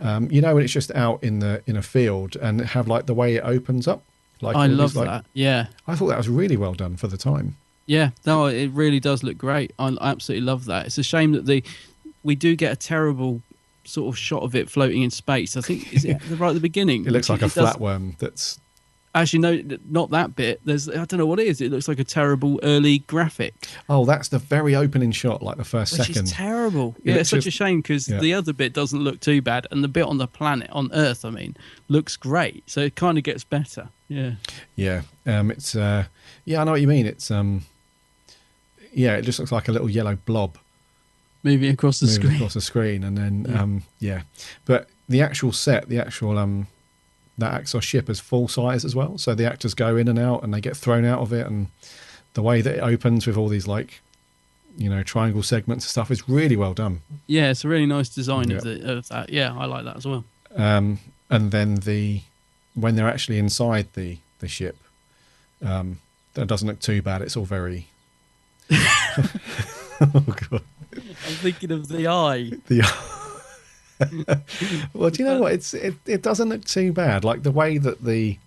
You know, when it's just out in a field and have like the way it opens up. Like I love that. Yeah, I thought that was really well done for the time. Yeah, no, it really does look great. I absolutely love that. It's a shame that we do get a terrible sort of shot of it floating in space. I think is it right at the beginning? It looks like a flatworm that's Actually, no, not that bit. I don't know what it is. It looks like a terrible early graphic. Oh, that's the very opening shot, like the first Which second. is terrible. Yeah, it's such a shame because the other bit doesn't look too bad, and the bit on the planet, on Earth, I mean, looks great. So it kind of gets better. Yeah. Yeah. It's I know what you mean. It's it just looks like a little yellow blob moving across the screen, and then but the actual set, that Axos ship is full size as well, so the actors go in and out and they get thrown out of it, and the way that it opens with all these triangle segments and stuff is really well done. Yeah, it's a really nice design of that. Yeah, I like that as well. And then when they're actually inside the ship, that doesn't look too bad. It's all very oh god, I'm thinking of the eye. Well, do you know what? It doesn't look too bad. Like the way that the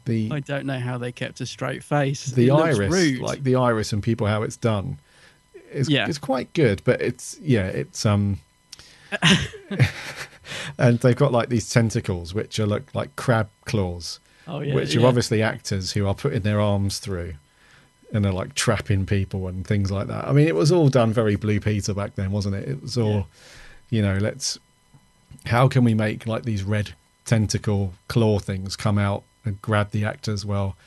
I don't know how they kept a straight face. The it looks iris, rude. like the iris and people how it's done, it's quite good. But it's and they've got like these tentacles which look like crab claws, which are obviously actors who are putting their arms through and are like trapping people and things like that. I mean, it was all done very Blue Peter back then, wasn't it? It was all, how can we make like these red tentacle claw things come out and grab the actors? Well,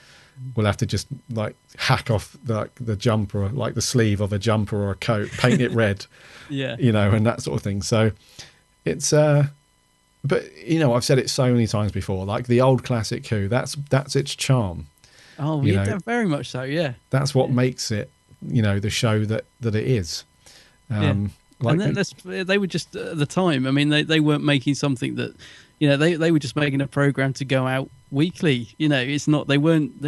we'll have to just like hack off the jumper, like the sleeve of a jumper or a coat, paint it red, and that sort of thing. So it's, but I've said it so many times before, like the old classic Who, that's its charm. Oh, yeah, very much so. Yeah, that's what makes it, the show that it is. Like and they were just at the time. I mean, they weren't making something that, they were just making a program to go out weekly. It's not. They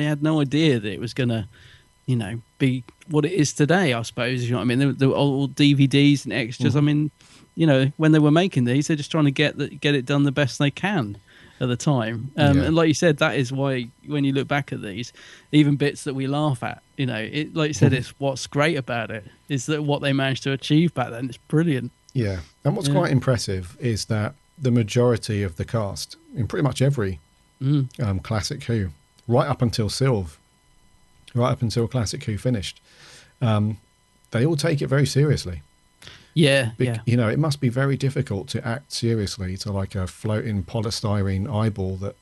had no idea that it was gonna, be what it is today. I suppose. You know what I mean? There were all DVDs and extras. I mean, when they were making these, they're just trying to get it done the best they can at the time. And like you said, that is why when you look back at these, even bits that we laugh at, like you said, it's what's great about it is that what they managed to achieve back then. It's brilliant. Yeah. And what's quite impressive is that the majority of the cast in pretty much every classic Who, right up until Sylve, right up until classic Who finished, they all take it very seriously. Yeah, it must be very difficult to act seriously to like a floating polystyrene eyeball that,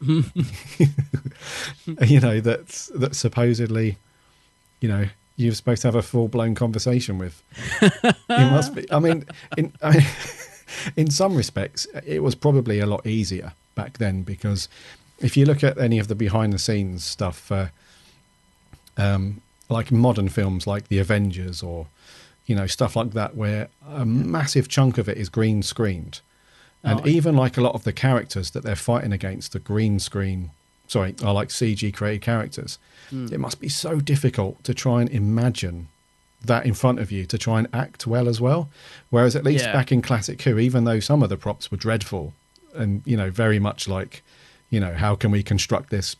that supposedly, you're supposed to have a full blown conversation with. It must be. I mean, in some respects, it was probably a lot easier back then because if you look at any of the behind the scenes stuff, like modern films like The Avengers or stuff like that, where a massive chunk of it is green screened. And even like a lot of the characters that they're fighting against are are like CG created characters. It must be so difficult to try and imagine that in front of you, to try and act well as well. Whereas at least back in classic Who, even though some of the props were dreadful and, very much like, how can we construct this,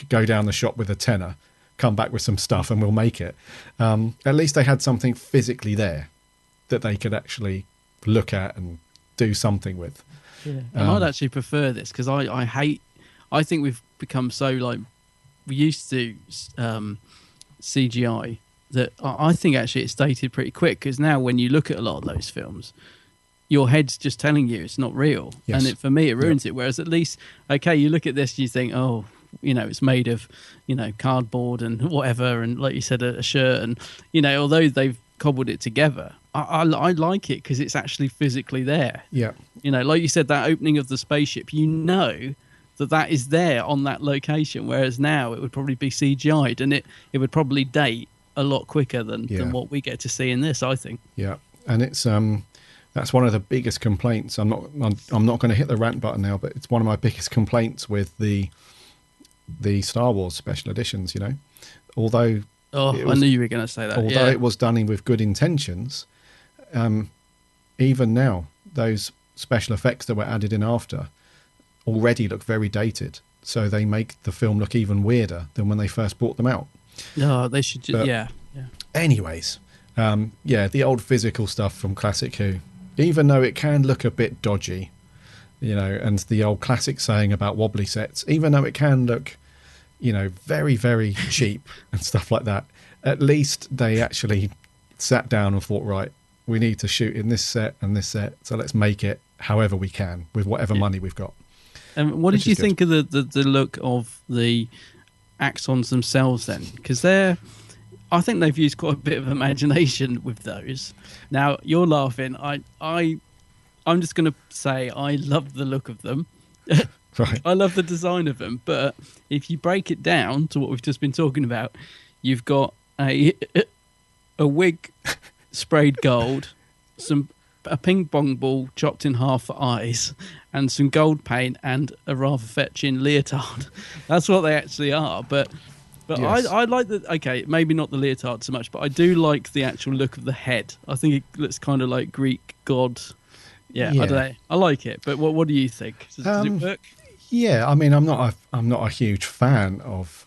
go down the shop with a tenner, come back with some stuff and we'll make it. At least they had something physically there that they could actually look at and do something with. Yeah. And I'd actually prefer this because I think we've become so like we used to CGI that I think actually it's dated pretty quick because now when you look at a lot of those films, your head's just telling you it's not real. Yes. And for me, it ruins it. Whereas at least, okay, you look at this and you think, oh, it's made of, cardboard and whatever. And like you said, a shirt. And, although they've cobbled it together, I like it because it's actually physically there. Yeah. Like you said, that opening of the spaceship, that is there on that location. Whereas now it would probably be CGI'd and it would probably date a lot quicker than what we get to see in this, I think. Yeah. And it's, that's one of the biggest complaints. I'm not going to hit the rant button now, but it's one of my biggest complaints with the Star Wars special editions, although I knew you were going to say that. Although it was done with good intentions, even now those special effects that were added in after already look very dated, so they make the film look even weirder than when they first brought them out. No, they should just, anyways, the old physical stuff from classic Who, even though it can look a bit dodgy, and the old classic saying about wobbly sets, even though it can look, very, very cheap and stuff like that. At least they actually sat down and thought, right, we need to shoot in this set and this set, so let's make it however we can with whatever money we've got. And what did you think of the look of the Axons themselves then? Because I think they've used quite a bit of imagination with those. Now you're laughing. I'm just going to say I love the look of them. Right. I love the design of them. But if you break it down to what we've just been talking about, you've got a wig sprayed gold, a ping pong ball chopped in half for eyes, and some gold paint and a rather fetching leotard. That's what they actually are. But yes. I like the, okay, maybe not the leotard so much, but I do like the actual look of the head. I think it looks kind of like Greek god. Yeah, I don't know. I like it. But what do you think? Does it work? Yeah, I mean, I'm not a huge fan of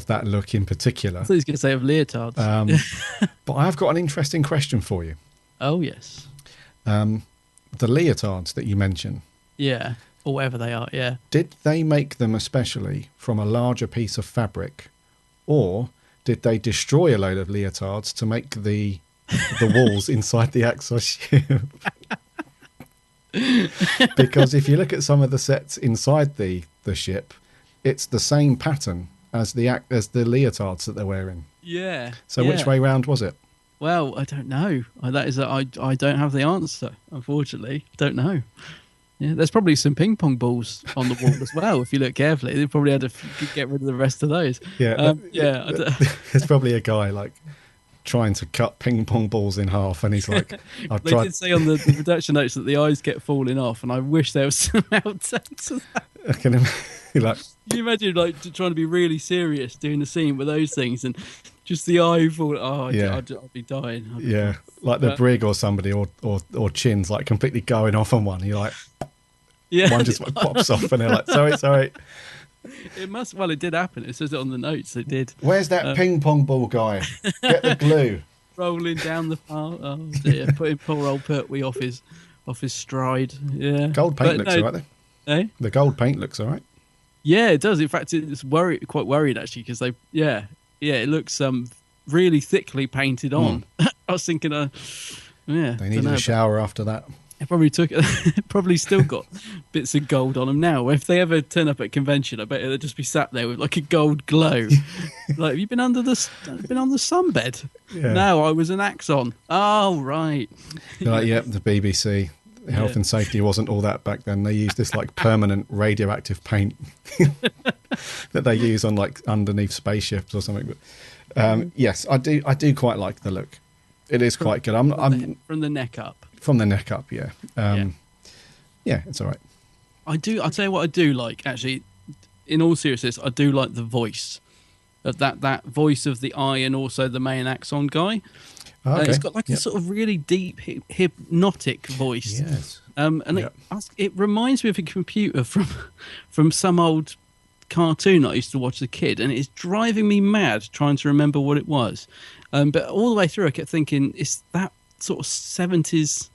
that look in particular. I thought he was going to say of leotards. But I've got an interesting question for you. Oh, yes. The leotards that you mentioned. Yeah, or whatever they are, yeah. Did they make them especially from a larger piece of fabric, or did they destroy a load of leotards to make the walls inside the Axos ship? Because if you look at some of the sets inside the ship, it's the same pattern as the leotards that they're wearing. Yeah. So which way round was it? Well, I don't know. I don't have the answer, unfortunately. Don't know. Yeah, there's probably some ping pong balls on the wall as well. If you look carefully, they probably had to get rid of the rest of those. Yeah, there's probably a guy like trying to cut ping pong balls in half, and he's like, "They did say on the production notes that the eyes get falling off," and I wish there was some outtakes of that. I can imagine, can you imagine like trying to be really serious doing a scene with those things and just the eye fall? Oh, yeah. I'd be dying. Like the brig or somebody or Chin's like completely going off on one. You're like, one just pops off, and they're like, sorry. It must. Well, it did happen. It says it on the notes. It did. Where's that ping pong ball guy? Get the glue. Rolling down the path. Oh dear, putting poor old Pertwee off his stride. Yeah. Gold paint looks alright though. Eh? The gold paint looks alright. Yeah, it does. In fact, it's quite worried actually, because it looks really thickly painted on. I was thinking, they needed a shower after that. They probably still got bits of gold on them now. If they ever turn up at convention, I bet they'll just be sat there with like a gold glow. Like, have you been on the sunbed? Yeah. No, I was an Axon. Oh, right. Like, yep, the BBC. Health and safety wasn't all that back then. They used this like permanent radioactive paint that they use on like underneath spaceships or something. But yes, I do quite like the look. It is quite good. I'm from the neck up. From the neck up, yeah. Yeah, it's all right. I'll tell you what I do like, actually. In all seriousness, I do like the voice. That voice of the eye and also the main Axon guy. Okay. It's got like a sort of really deep hypnotic voice. Yes. It reminds me of a computer from some old cartoon I used to watch as a kid, and it's driving me mad trying to remember what it was. But all the way through, I kept thinking, is that sort of 70s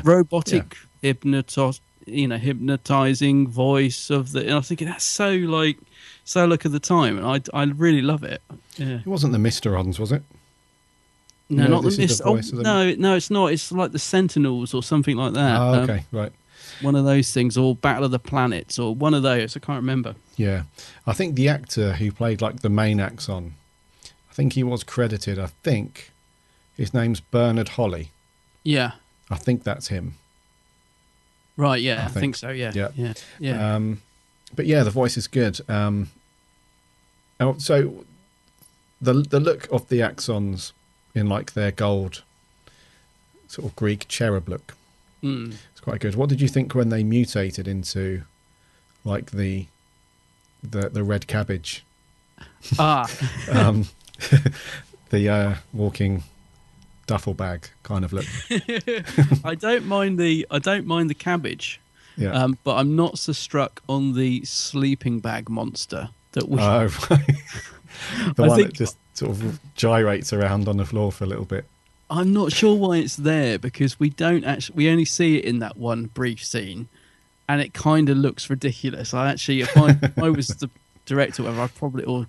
robotic hypnotizing voice of the? And I was thinking that's so look of the time, and I really love it. Yeah. It wasn't the Mysterons, was it? No, not the Mysterons. No, it's not. It's like the Sentinels or something like that. Oh, okay, right. One of those things, or Battle of the Planets, or one of those. I can't remember. Yeah, I think the actor who played like the main Axon, I think he was credited. I think his name's Bernard Holly. Yeah, I think that's him. Right. Yeah, I think so. Yeah. But yeah, the voice is good. So the look of the Axons in like their gold sort of Greek cherub look. It's quite good. What did you think when they mutated into like the red cabbage? The walking duffel bag kind of look. I don't mind the cabbage. Yeah. But I'm not so struck on the sleeping bag monster that we. Oh, right. The one that just sort of gyrates around on the floor for a little bit. I'm not sure why it's there, because we only see it in that one brief scene, and it kind of looks ridiculous. If I was director, whether I probably or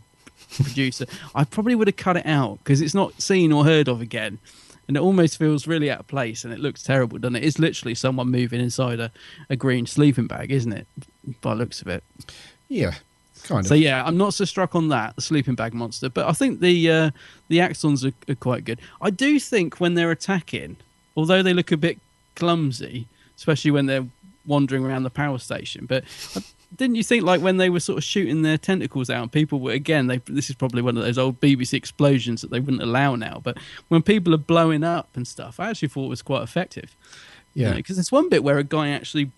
producer, I probably would have cut it out because it's not seen or heard of again, and it almost feels really out of place, and it looks terrible, doesn't it? It's literally someone moving inside a green sleeping bag, isn't it? By the looks of it. Yeah, kind of. So yeah, I'm not so struck on that, the sleeping bag monster, but I think the Axons are quite good. I do think when they're attacking, although they look a bit clumsy, especially when they're wandering around the power station, but didn't you think like when they were sort of shooting their tentacles out and people were, again, this is probably one of those old BBC explosions that they wouldn't allow now, but when people are blowing up and stuff, I actually thought it was quite effective. Yeah. Because there's one bit where a guy actually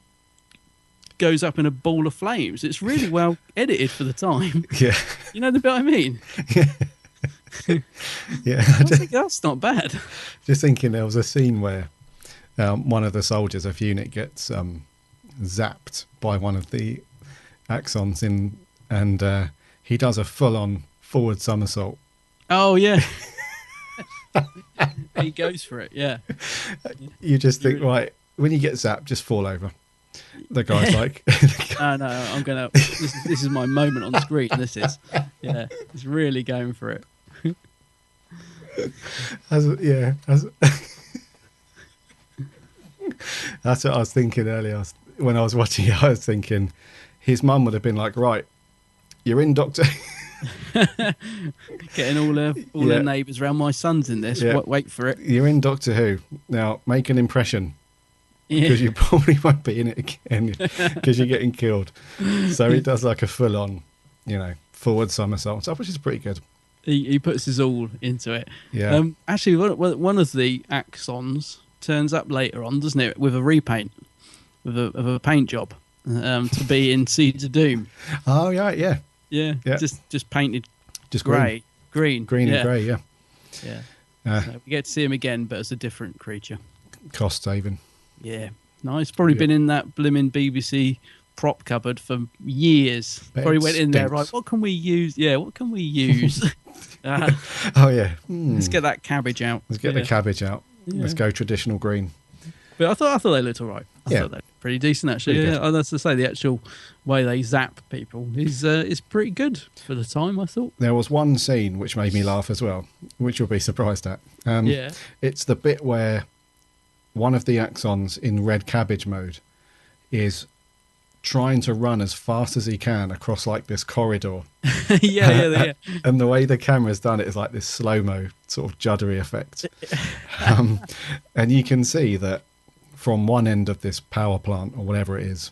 goes up in a ball of flames. It's really well edited for the time. Yeah. You know the bit I mean? Yeah. I think that's not bad. Just thinking, there was a scene where one of the soldiers of UNIT gets zapped by one of the Axons and he does a full-on forward somersault. Oh yeah. He goes for it. Yeah. You just think, right, when you get zapped, just fall over. The guy's like, no, I'm gonna. This is my moment on screen. This is, yeah, he's really going for it. That's what I was thinking earlier. When I was watching it, I was thinking his mum would have been like, right, you're in, Doctor. Getting all her neighbours around. My son's in this. Yeah. Wait for it. You're in Doctor Who. Now, make an impression. Because you probably won't be in it again because you're getting killed. So he does like a full-on, forward somersault stuff, which is pretty good. He puts his all into it. Yeah. Actually, one of the Axons turns up later on, doesn't it, with a repaint, with a paint job, to be in Seeds of Doom. Oh yeah. Yeah. Just painted, just green and grey. Yeah. So we get to see him again, but as a different creature. Cost saving. Yeah, nice. Probably been in that blimmin' BBC prop cupboard for years. Probably went in there, right, what can we use? Yeah, what can we use? Oh, yeah. Let's get that cabbage out. Let's get the cabbage out. Yeah. Let's go traditional green. But I thought they looked all right. I thought they were pretty decent, actually. Pretty Yeah, that's to say, the actual way they zap people is pretty good for the time, I thought. There was one scene which made me laugh as well, which you'll be surprised at. It's the bit where one of the Axons in red cabbage mode is trying to run as fast as he can across like this corridor. Yeah. And the way the camera's done it is like this slow-mo sort of juddery effect. And you can see that from one end of this power plant or whatever it is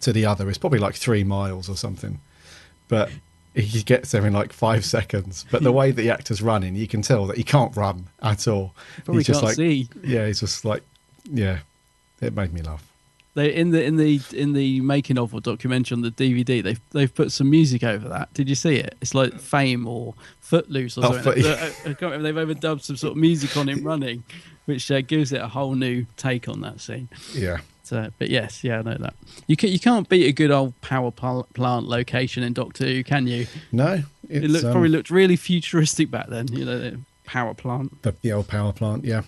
to the other is probably like 3 miles or something. But he gets there in like 5 seconds. But the way the actor's running, you can tell that he can't run at all. Probably he's just can't like, see. Yeah, he's just like, yeah, it made me laugh. They in the making of or documentary on the DVD, they've put some music over that. Did you see it? It's like Fame or Footloose or something. I can't remember, they've overdubbed some sort of music on him running, which gives it a whole new take on that scene. Yeah. So, but yes, I know that. You can't beat a good old power plant location in Doctor Who, can you? No, it probably looked really futuristic back then. The power plant, the old power plant. Yeah.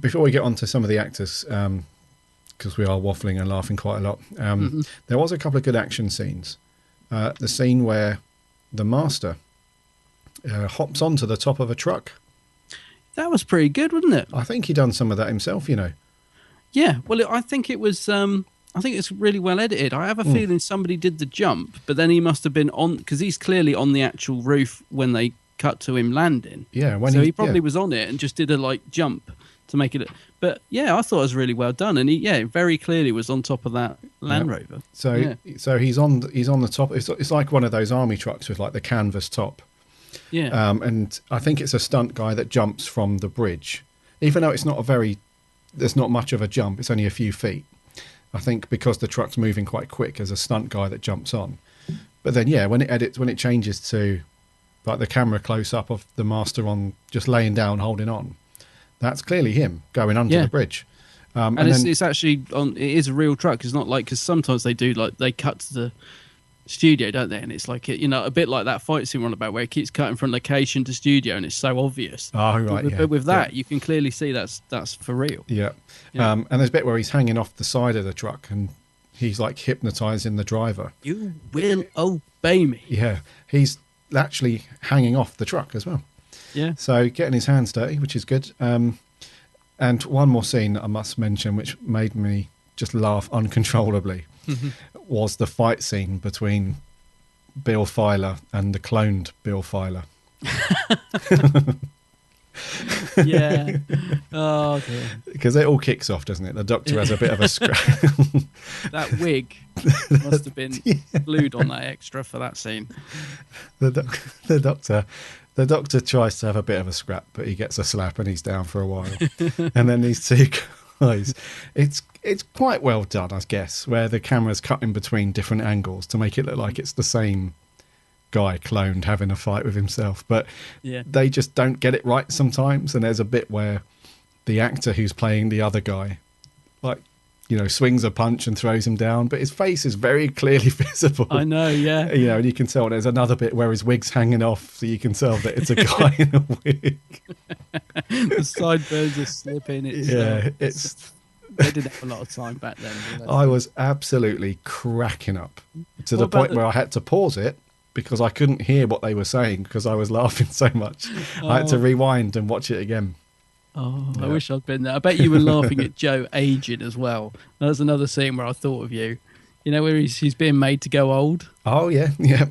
Before we get on to some of the actors, because we are waffling and laughing quite a lot, there was a couple of good action scenes. The scene where the Master hops onto the top of a truck. That was pretty good, wasn't it? I think he done some of that himself. Yeah, well, I think it was. I think it's really well edited. I have a feeling somebody did the jump, but then he must have been on, because he's clearly on the actual roof when they cut to him landing. Yeah, so he probably was on it and just did a jump to make it. But yeah, I thought it was really well done, and he very clearly was on top of that Land Rover. So he's on the top. It's like one of those army trucks with like the canvas top. Yeah. And I think it's a stunt guy that jumps from the bridge, even though it's not there's not much of a jump. It's only a few feet. I think because the truck's moving quite quick, there's a stunt guy that jumps on. But then, when it changes to like the camera close up of the Master on just laying down, holding on, that's clearly him going under the bridge. And it's actually it is a real truck. It's not like, because sometimes they do they cut to the studio, don't they? And it's like a bit like that fight scene we're on about, where it keeps cutting from location to studio, and it's so obvious. Oh right, but with that, you can clearly see that's for real. Yeah. And there's a bit where he's hanging off the side of the truck, and he's like hypnotizing the driver. You will obey me. Yeah, he's actually hanging off the truck as well. Yeah. So getting his hands dirty, which is good. And one more scene that I must mention, which made me just laugh uncontrollably, was the fight scene between Bill Filer and the cloned Bill Filer. Yeah. Oh, dear. Because it all kicks off, doesn't it? The Doctor has a bit of a scrap. That wig must have been glued on that extra for that scene. The Doctor tries to have a bit of a scrap, but he gets a slap and he's down for a while. And then these two guys, it's quite well done, I guess, where the camera's cut in between different angles to make it look like it's the same guy cloned having a fight with himself. But they just don't get it right sometimes. And there's a bit where the actor who's playing the other guy, like, you know, swings a punch and throws him down, but his face is very clearly visible. I know, yeah. You know, and you can tell there's another bit where his wig's hanging off, so you can tell that it's a guy in a wig. The sideburns are slipping. It's they didn't have a lot of time back then. I was absolutely cracking up to the point where I had to pause it because I couldn't hear what they were saying because I was laughing so much. I had to rewind and watch it again. Oh, yeah. I wish I'd been there. I bet you were laughing at Joe aging as well. That's another scene where I thought of you. You know, where he's being made to go old. Oh, yeah, yeah.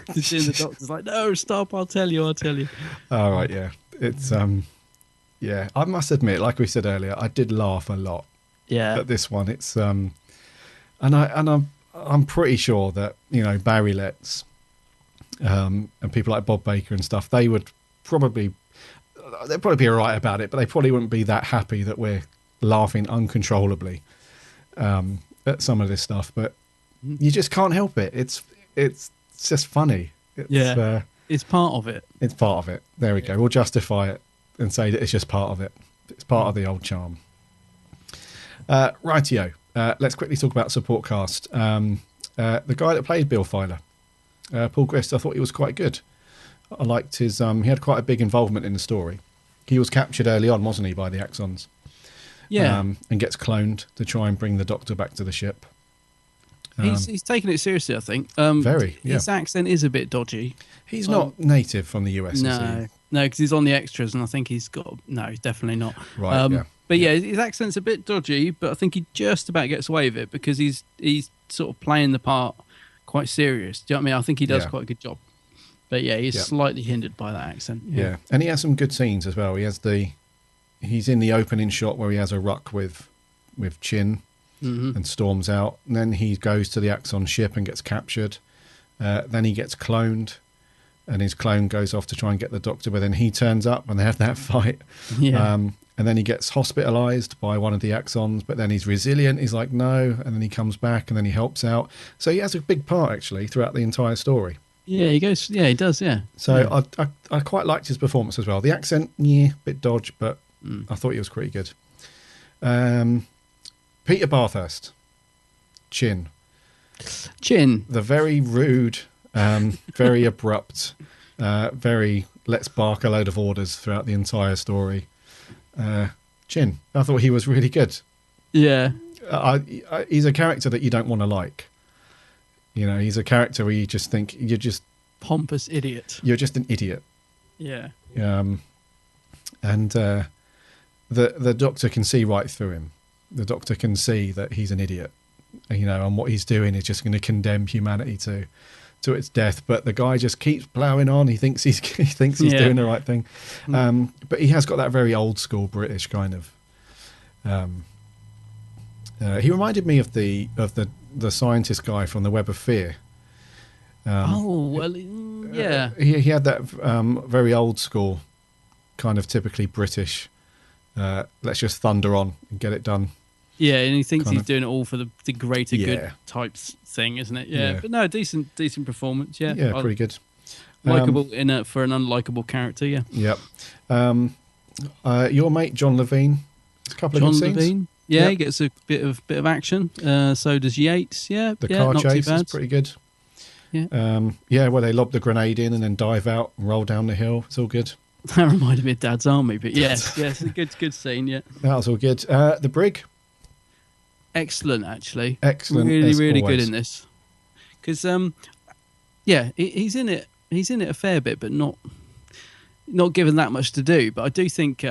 The Doctor's like, no, stop, I'll tell you. All right, yeah. It's, yeah, I must admit, like we said earlier, I did laugh a lot. Yeah. At this one. It's, and I'm pretty sure that, you know, Barry Letts, and people like Bob Baker and stuff, they'd probably be all right about it, but they probably wouldn't be that happy that we're laughing uncontrollably at some of this stuff. But you just can't help it. It's just funny. It's part of it. It's part of it. There we go. We'll justify it and say that it's just part of it. It's part of the old charm. Rightio. Let's quickly talk about support cast. The guy that played Bill Filer, Paul Grist, I thought he was quite good. I liked his... he had quite a big involvement in the story. He was captured early on, wasn't he, by the Axons? Yeah. And gets cloned to try and bring the Doctor back to the ship. He's taking it seriously, I think. Very, yeah. His accent is a bit dodgy. He's not native from the US, is he? No, because he's on the extras, and I think he's got... No, he's definitely not. Right, yeah. But yeah, his accent's a bit dodgy, but I think he just about gets away with it because he's sort of playing the part quite serious. Do you know what I mean? I think he does quite a good job. But yeah, he's slightly hindered by that accent. Yeah, and he has some good scenes as well. He's in the opening shot where he has a ruck with Chin and storms out. And then he goes to the Axon ship and gets captured. Then he gets cloned, and his clone goes off to try and get the Doctor, but then he turns up and they have that fight. Yeah. And then he gets hospitalized by one of the Axons, but then he's resilient. He's like, no. And then he comes back and then he helps out. So he has a big part, actually, throughout the entire story. Yeah, he goes. Yeah, he does. Yeah. So I quite liked his performance as well. The accent, bit dodge, but I thought he was pretty good. Peter Bathurst, Chin, the very rude, very abrupt, very let's bark a load of orders throughout the entire story. Chin, I thought he was really good. Yeah, he's a character that you don't want to like. You know, he's a character where you just think you're just pompous idiot. You're just an idiot. Yeah. And the Doctor can see right through him. The Doctor can see that he's an idiot. You know, and what he's doing is just going to condemn humanity to its death. But the guy just keeps ploughing on. He thinks he's doing the right thing. But he has got that very old school British kind of. He reminded me of the scientist guy from the Web of Fear. Yeah. He had that very old school, kind of typically British. Let's just thunder on and get it done. Yeah, and he thinks he's doing it all for the greater good types thing, isn't it? Yeah, but no, decent performance. Yeah, pretty good. Likable for an unlikable character. Yeah. Yep. Your mate John Levine. A couple of good scenes. Levine. Yeah, he gets a bit of action. So does Yates. Yeah, the car not chase too bad. is pretty good. Yeah. Where they lob the grenade in and then dive out and roll down the hill. It's all good. That reminded me of Dad's Army, but yes, it's a good scene. Yeah, that was all good. The brig. excellent, actually. Excellent, really, as really always. good in this. Because, he's in it. He's in it a fair bit, but not given that much to do. But I do think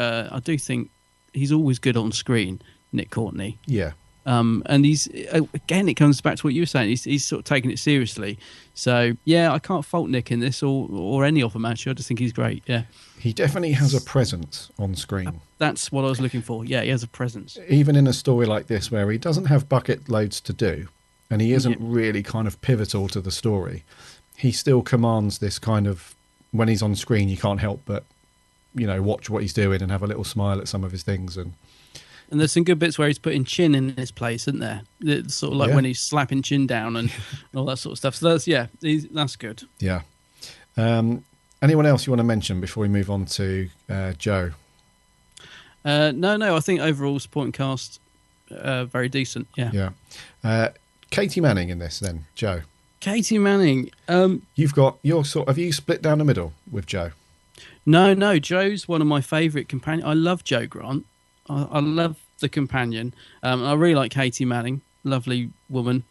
he's always good on screen, Nick Courtney. Yeah. And he's again, it comes back to what you were saying. He's sort of taking it seriously. So yeah, I can't fault Nick in this or any of them actually. I just think he's great. Yeah, he definitely has a presence on screen. That's what I was looking for. Yeah, he has a presence. Even in a story like this where he doesn't have bucket loads to do, and he isn't really kind of pivotal to the story, he still commands this kind of, when he's on screen, you can't help but, watch what he's doing and have a little smile at some of his things. And there's some good bits where he's putting Chin in his place, isn't there? It's sort of like when he's slapping Chin down and all that sort of stuff. So that's good. Yeah. Anyone else you want to mention before we move on to Joe? No. I think overall supporting cast very decent. Yeah. Yeah. Katie Manning in this then, Joe. Katie Manning. You've got have you split down the middle with Joe? No. Joe's one of my favourite companions. I love Joe Grant. I love the companion. I really like Katie Manning, lovely woman.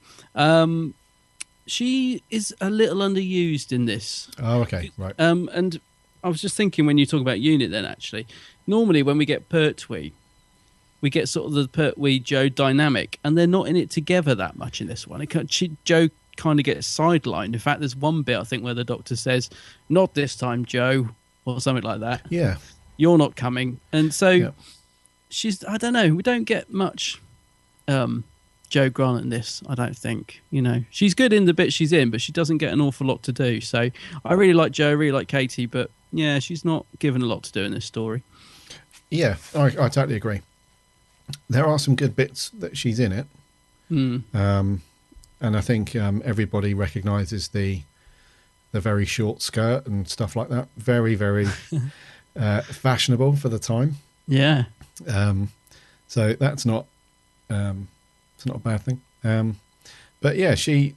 She is a little underused in this. Oh, okay, right. And I was just thinking when you talk about unit then, actually, normally when we get Pertwee, we get sort of the Pertwee-Joe dynamic, and they're not in it together that much in this one. Joe kind of gets sidelined. In fact, there's one bit, I think, where the Doctor says, "Not this time, Joe," or something like that. Yeah. "You're not coming." And so... Yeah. I don't know, we don't get much Joe Grant in this, I don't think. She's good in the bit she's in, but she doesn't get an awful lot to do. So I really like Joe, really like Katie, but yeah, she's not given a lot to do in this story. Yeah, I totally agree. There are some good bits that she's in it. And I think everybody recognises the very short skirt and stuff like that. Very, very fashionable for the time. Yeah. So that's not it's not a bad thing. But yeah, she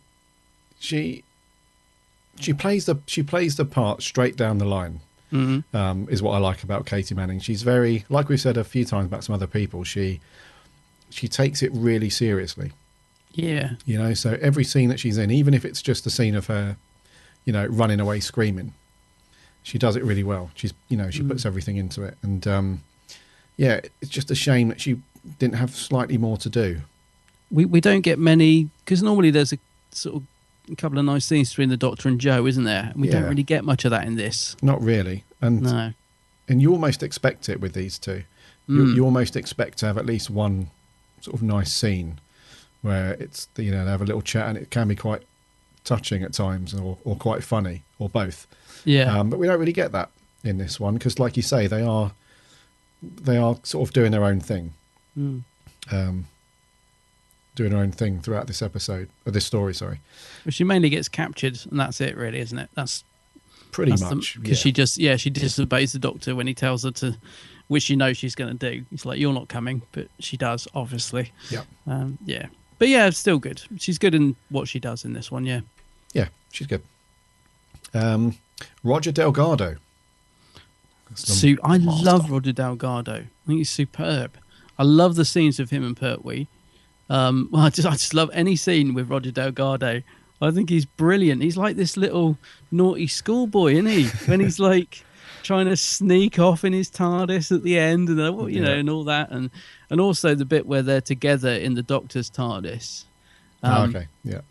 plays the part straight down the line. Is what I like about Katie Manning. She's very, like we've said a few times about some other people, she takes it really seriously. Yeah. So every scene that she's in, even if it's just a scene of her, running away screaming, she does it really well. She puts everything into it. And yeah, it's just a shame that she didn't have slightly more to do. We don't get many, because normally there's a sort of a couple of nice scenes between the Doctor and Joe, isn't there? And we don't really get much of that in this. Not really. And no. And you almost expect it with these two. You almost expect to have at least one sort of nice scene where it's, they have a little chat, and it can be quite touching at times or quite funny, or both. Yeah. But we don't really get that in this one, because like you say, they are sort of doing their own thing. Doing their own thing throughout this episode, or this story, sorry. Well, she mainly gets captured, and that's it, really, isn't it? That's pretty much. Because she disobeys the Doctor when he tells her to, which she knows she's going to do. He's like, "You're not coming," but she does, obviously. Yeah. Yeah. But yeah, it's still good. She's good in what she does in this one, yeah. Yeah, she's good. Roger Delgado. I love Roger Delgado. I think he's superb. I love the scenes of him and Pertwee. I just love any scene with Roger Delgado. I think he's brilliant. He's like this little naughty schoolboy, isn't he? When he's like trying to sneak off in his TARDIS at the end, and and all that, and also the bit where they're together in the Doctor's TARDIS. Okay, yeah.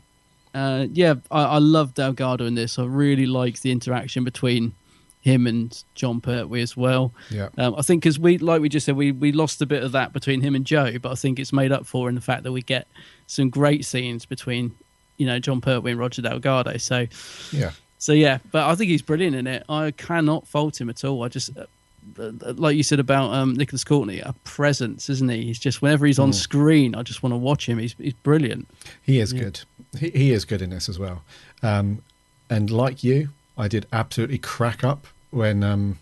I love Delgado in this. I really like the interaction between him and John Pertwee as well. Yeah. I think because we just said, we lost a bit of that between him and Joe, but I think it's made up for in the fact that we get some great scenes between, John Pertwee and Roger Delgado. So yeah, but I think he's brilliant in it. I cannot fault him at all. I just, like you said about Nicholas Courtney, a presence, isn't he? He's just, whenever he's on screen, I just want to watch him. He's brilliant. He is good. He is good in this as well. And like you, I did absolutely crack up when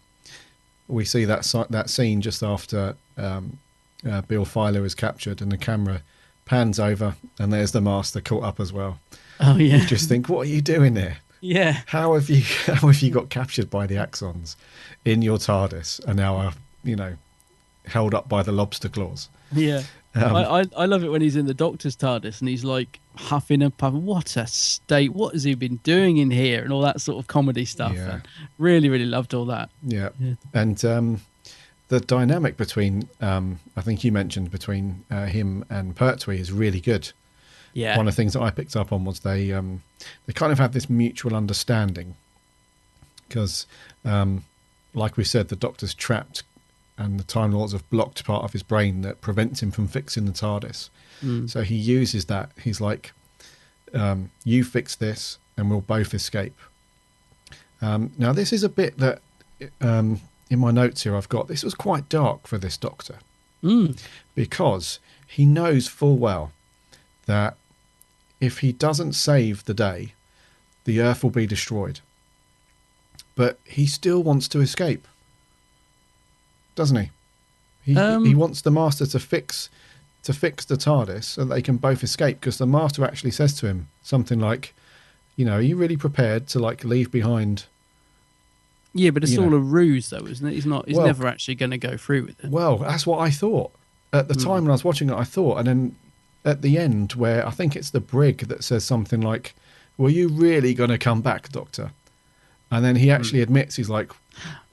we see that scene just after Bill Filer is captured, and the camera pans over, and there's the Master caught up as well. Oh yeah. You just think, what are you doing there? Yeah. How have you got captured by the Axons in your TARDIS, and now are held up by the lobster claws. Yeah. I love it when he's in the Doctor's TARDIS and he's like huffing and puffing. What a state! What has he been doing in here? And all that sort of comedy stuff. Yeah. And really, really loved all that. Yeah. And the dynamic between, I think you mentioned, between him and Pertwee is really good. Yeah. One of the things that I picked up on was they kind of have this mutual understanding because, like we said, the Doctor's trapped and the Time Lords have blocked part of his brain that prevents him from fixing the TARDIS. So he uses that. He's like, you fix this and we'll both escape. Now, this is a bit that in my notes here I've got, this was quite dark for this Doctor because he knows full well that if he doesn't save the day, the Earth will be destroyed. But he still wants to escape, doesn't he? He wants the Master to fix the TARDIS so that they can both escape, because the Master actually says to him something like, you know, are you really prepared to like leave behind? Yeah, but it's all a ruse though, isn't it? He's never actually going to go through with it. Well, that's what I thought. At the time when I was watching it, I thought, and then at the end where I think it's the brig that says something like, were you really going to come back, Doctor? And then he actually admits, he's like,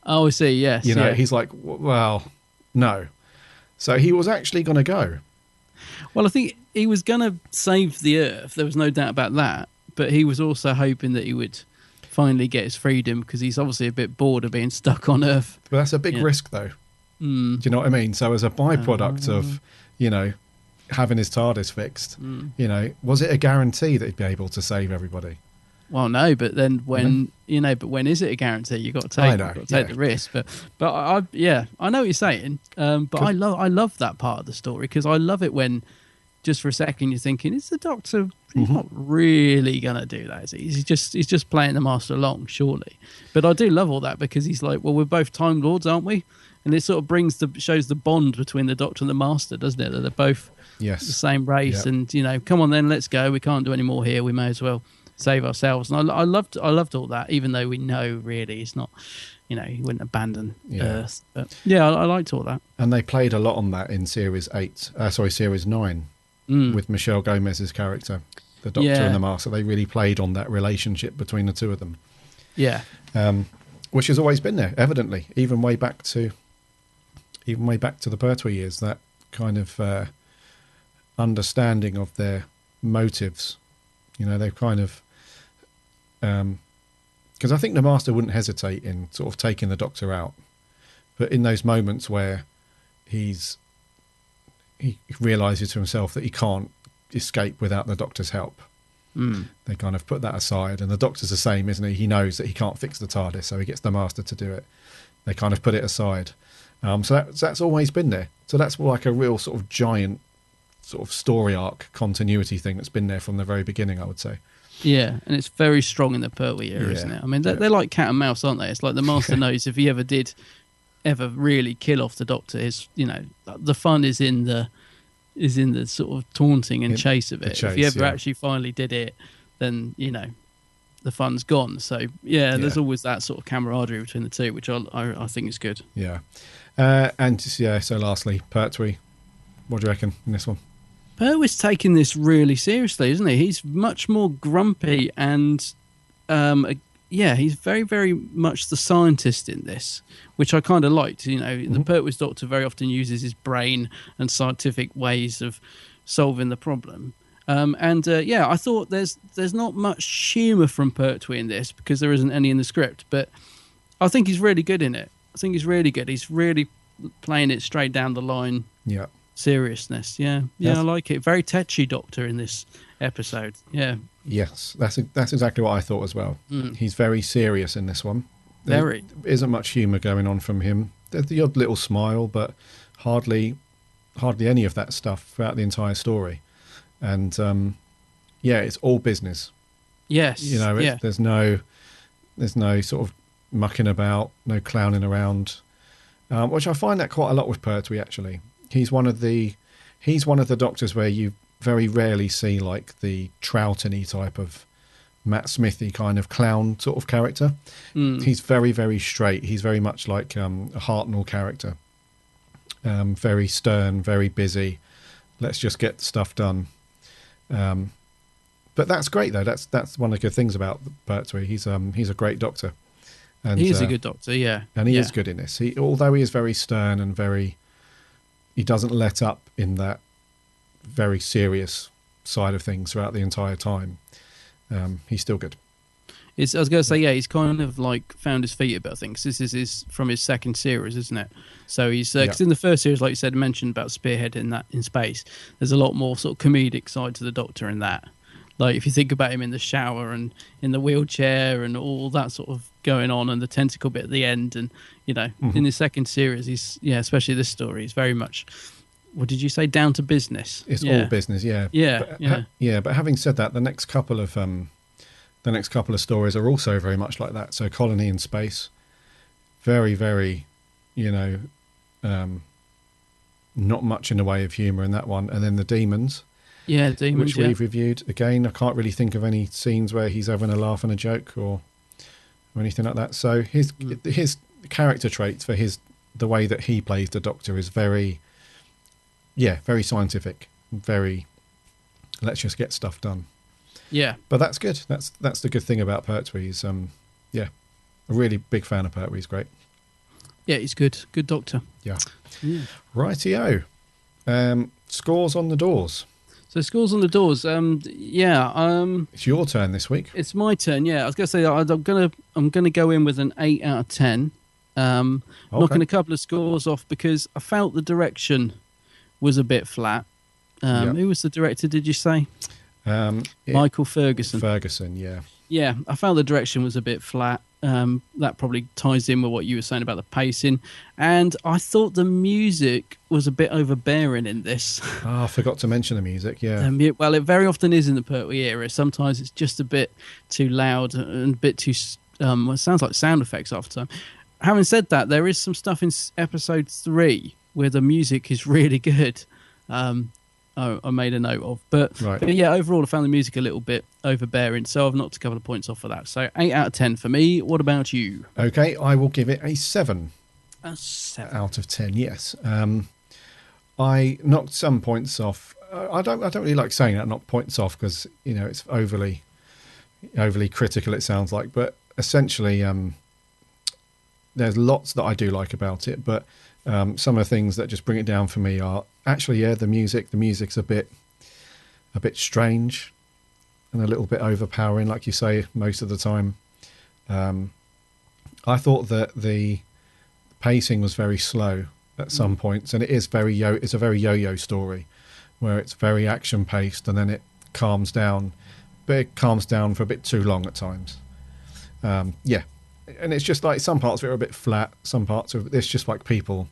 oh, I see, yes. You know, he's like, well, no. So he was actually going to go. Well, I think he was going to save the Earth. There was no doubt about that. But he was also hoping that he would finally get his freedom, because he's obviously a bit bored of being stuck on Earth. But that's a big risk, though. Do you know what I mean? So as a byproduct of, you know, having his TARDIS fixed, you know, was it a guarantee that he'd be able to save everybody? Well, no, but then when when is it a guarantee? You've got to take the risk. But I know what you're saying. But I love that part of the story, because I love it when just for a second you're thinking, is the Doctor not really gonna do that? Is he? He's just playing the Master along, surely. But I do love all that, because he's like, well, we're both Time Lords, aren't we? And it sort of shows the bond between the Doctor and the Master, doesn't it? That they're both the same race, and you know, come on then, let's go. We can't do any more here. We may as well save ourselves. And I loved all that, even though we know really it's not, you know, he wouldn't abandon Earth. But I liked all that. And they played a lot on that in series 9 with Michelle Gomez's character, the Doctor and the Master. They really played on that relationship between the two of them. Yeah. Which has always been there, evidently, even way back to the Pertwee years, that kind of understanding of their motives. You know, they've kind of, because I think the Master wouldn't hesitate in sort of taking the Doctor out, but in those moments where he realises to himself that he can't escape without the Doctor's help, they kind of put that aside. And the Doctor's the same, isn't he? He knows that he can't fix the TARDIS, so he gets the Master to do it. They kind of put it aside. So that's always been there. So that's like a real sort of giant sort of story arc continuity thing that's been there from the very beginning, I would say. Yeah, and it's very strong in the Pertwee era, isn't it? I mean, they're like cat and mouse, aren't they? It's like the Master knows if he ever did really kill off the Doctor, you know, the fun is in the sort of taunting and chase of it. If he ever actually finally did it, then, you know, the fun's gone. So there's always that sort of camaraderie between the two, which I think is good. Yeah. So lastly, Pertwee, what do you reckon in this one? Pertwee's taking this really seriously, isn't he? He's much more grumpy and, he's very, very much the scientist in this, which I kind of liked. You know, the Pertwee's Doctor very often uses his brain and scientific ways of solving the problem. I thought there's not much humour from Pertwee in this, because there isn't any in the script, but I think he's really good in it. I think he's really good. He's really playing it straight down the line. Yeah. Seriousness. I like it. Very tetchy Doctor in this episode. Yes, that's exactly what I thought as well. He's very serious in this one. There isn't much humour going on from him. There's the odd little smile, but hardly any of that stuff throughout the entire story. And it's all business. Yes, you know, there's no sort of mucking about, no clowning around, which I find that quite a lot with Pertwee. Actually, he's one of the Doctors where you very rarely see like the Troughton-y type of Matt Smithy kind of clown sort of character. He's very, very straight. He's very much like a Hartnell character. very stern, very busy. Let's just get stuff done. But that's great though. That's one of the good things about Pertwee. He's a great doctor. And, he is a good doctor, yeah. And he is good in this. Although he is very stern and he doesn't let up in that very serious side of things throughout the entire time. He's still good. I was going to say, yeah, he's kind of like found his feet a bit, I think. 'Cause this is from his second series, isn't it? So he's because in the first series, like you said, mentioned about spearheading that in space. There's a lot more sort of comedic side to the Doctor in that. Like if you think about him in the shower and in the wheelchair and all that sort of going on, and the tentacle bit at the end, and in the second series, he's especially this story, he's very much. What did you say? Down to business. It's all business, yeah. But having said that, the next couple of stories are also very much like that. So Colony in Space, very, very, not much in the way of humour in that one. And then the Demons, which we've reviewed. Again, I can't really think of any scenes where he's having a laugh and a joke or anything like that. So his character traits for the way that he plays the Doctor is very scientific, very let's just get stuff done. Yeah, but that's good. That's the good thing about Pertwee. He's a really big fan of Pertwee. He's great. Yeah, he's good. Good Doctor. Yeah. Rightio. Scores on the doors. So scores on the doors. It's your turn this week. It's my turn. Yeah, I was going to say I'm gonna go in with an 8 out of 10. Knocking a couple of scores off because I felt the direction was a bit flat. Who was the director? Did you say? Michael Ferguson. Ferguson, yeah. Yeah, I felt the direction was a bit flat. That probably ties in with what you were saying about the pacing. And I thought the music was a bit overbearing in this. Oh, I forgot to mention the music, yeah. Well, it very often is in the Pertwee era. Sometimes it's just a bit too loud and a bit too... it sounds like sound effects half the time. Having said that, there is some stuff in episode 3 where the music is really good. I made a note of. But yeah, overall, I found the music a little bit overbearing, so I've knocked a couple of points off for that. So 8 out of 10 for me. What about you? Okay, I will give it a 7. A 7 out of 10. Yes. I knocked some points off. I don't really like saying that. Knock points off because it's overly critical. It sounds like, but essentially, there's lots that I do like about it, but. Some of the things that just bring it down for me are actually, the music. The music's a bit strange and a little bit overpowering, like you say, most of the time. I thought that the pacing was very slow at some points, and it is it's a very yo-yo story where it's very action paced and then it calms down, but it calms down for a bit too long at times. And it's just like some parts of it are a bit flat, some parts of it's just like people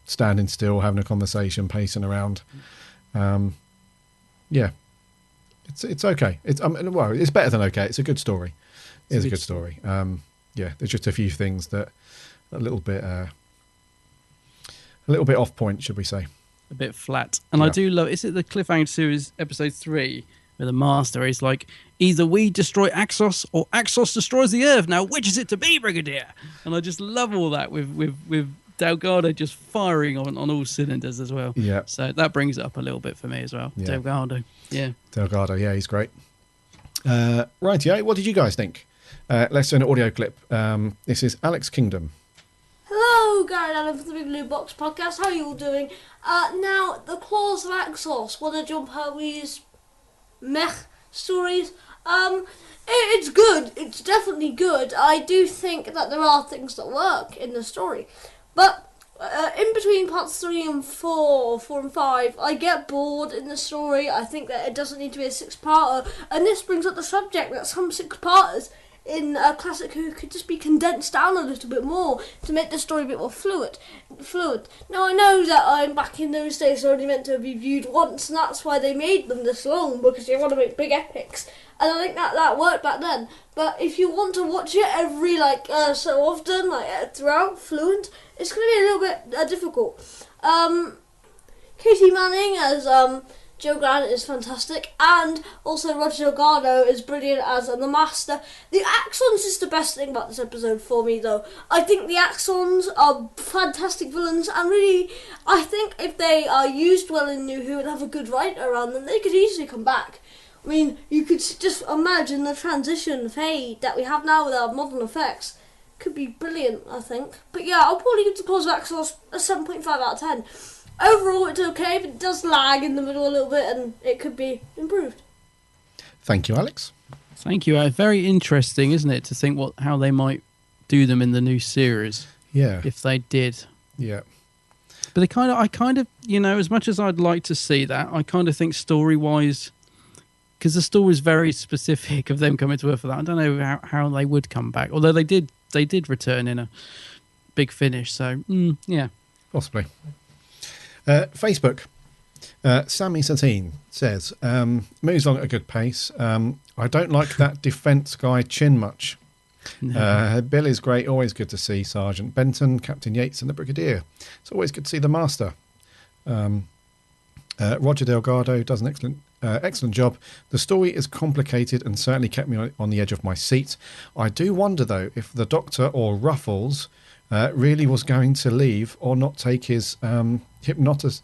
standing still, having a conversation, pacing around. It's okay. It's better than okay. It's a good story. It's a good story. There's just a few things that a little bit off point, should we say? A bit flat. And I do love. Is it the Cliffhanger series episode 3 where the Master is like, either we destroy Axos or Axos destroys the Earth. Now, which is it to be, Brigadier? And I just love all that with Delgado just firing on all cylinders as well. Yeah. So that brings it up a little bit for me as well. Yeah. Delgado, yeah, he's great. Rightio, what did you guys think? Let's do an audio clip. This is Alex Kingdom. Hello, Gary Allen from the Big Blue Box podcast. How are you all doing? Now, the Claws of Axos, one of John Pertwee's mech stories. It's good. It's definitely good. I do think that there are things that work in the story. But in between parts 3 and 4 and 5, I get bored in the story. I think that it doesn't need to be a 6-parter. And this brings up the subject that some 6-parters in a classic Who could just be condensed down a little bit more to make the story a bit more fluid. Now, I know that back in those days they're only meant to be viewed once, and that's why they made them this long, because they want to make big epics. And I think that worked back then. But if you want to watch it every so often, throughout, fluent, it's going to be a little bit difficult. Katie Manning as Joe Grant is fantastic, and also Roger Delgado is brilliant as the Master. The Axons is the best thing about this episode for me, though. I think the Axons are fantastic villains, and really, I think if they are used well in New Who and have a good writer around them, they could easily come back. I mean, you could just imagine the transition fade that we have now with our modern effects. Could be brilliant, I think. But yeah, I'll probably give the Claws of Axos a 7.5 out of 10. Overall, it's okay, but it does lag in the middle a little bit, and it could be improved. Thank you, Alex. Thank you. Very interesting, isn't it, to think how they might do them in the new series? Yeah. If they did. Yeah. But I kind of, as much as I'd like to see that, I kind of think story-wise, because the story is very specific of them coming to Earth for that. I don't know how they would come back, although they did return in a big finish. So yeah, possibly. Facebook. Sammy Satine says, moves along at a good pace. I don't like that defence guy Chin much. No. Bill is great, always good to see Sergeant Benton, Captain Yates and the Brigadier. It's always good to see the Master. Roger Delgado does an excellent job. The story is complicated and certainly kept me on the edge of my seat. I do wonder, though, if the Doctor or Ruffles really was going to leave or not take his hypnosis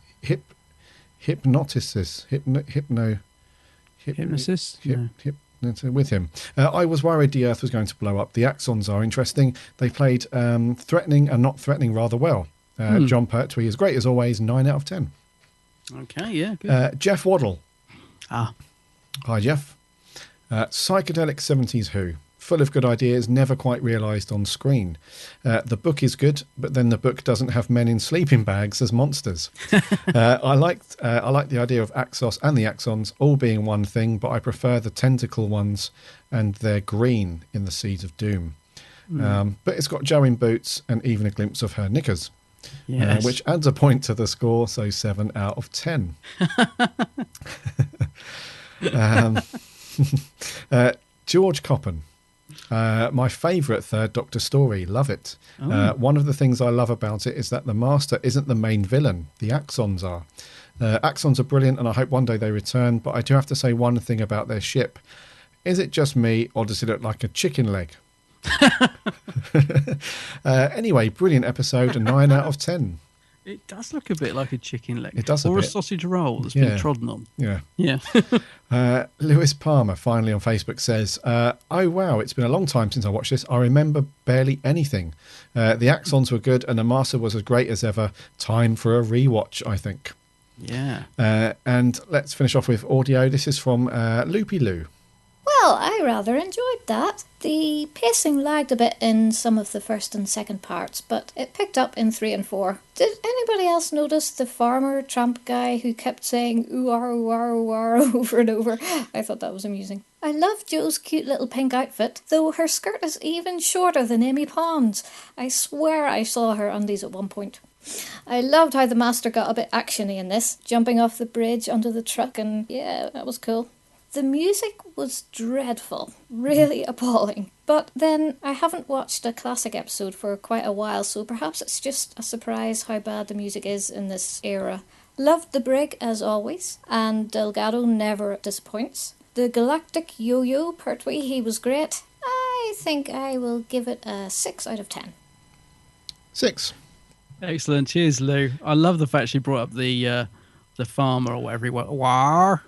with him. I was worried the Earth was going to blow up. The Axons are interesting. They played threatening and not threatening rather well. John Pertwee is great as always, 9 out of 10. Okay, yeah, good. Jeff Waddle. Hi, Jeff. Psychedelic 70s Who. Full of good ideas, never quite realised on screen. The book is good, but then the book doesn't have men in sleeping bags as monsters. I like the idea of Axos and the Axons all being one thing, but I prefer the tentacle ones, and they're green in the Seeds of Doom. But it's got Jo in boots and even a glimpse of her knickers. Yes. Which adds a point to the score, so 7 out of 10. George Coppen. My favourite Third Doctor story. Love it. One of the things I love about it is that the Master isn't the main villain. The Axons are. Axons are brilliant, and I hope one day they return, but I do have to say one thing about their ship. Is it just me, or does it look like a chicken leg? Anyway, brilliant episode, a 9 out of 10. It does look a bit like a chicken leg. It does or a a bit. sausage roll that's been trodden on. Yeah. Lewis Palmer finally on Facebook says, oh wow, it's been a long time since I watched this. I remember barely anything. The Axons were good and the Master was as great as ever. Time for a rewatch, I think. Yeah. And let's finish off with audio. This is from Loopy Loo. Well, I rather enjoyed that. The pacing lagged a bit in some of the first and second parts, but it picked up in 3 and 4. Did anybody else notice the farmer tramp guy who kept saying ooh-ar, ooh-ar, ooh-ar over and over? I thought that was amusing. I love Jo's cute little pink outfit, though her skirt is even shorter than Amy Pond's. I swear I saw her undies at one point. I loved how the Master got a bit actiony in this, jumping off the bridge onto the truck, and yeah, that was cool. The music was dreadful, really appalling. But then, I haven't watched a classic episode for quite a while, so perhaps it's just a surprise how bad the music is in this era. Loved the Brig as always, and Delgado never disappoints. The Galactic Yo-Yo Pertwee, he was great. I think I will give it a 6 out of 10. 6. Excellent. Cheers, Lou. I love the fact she brought up the farmer or whatever he was. War.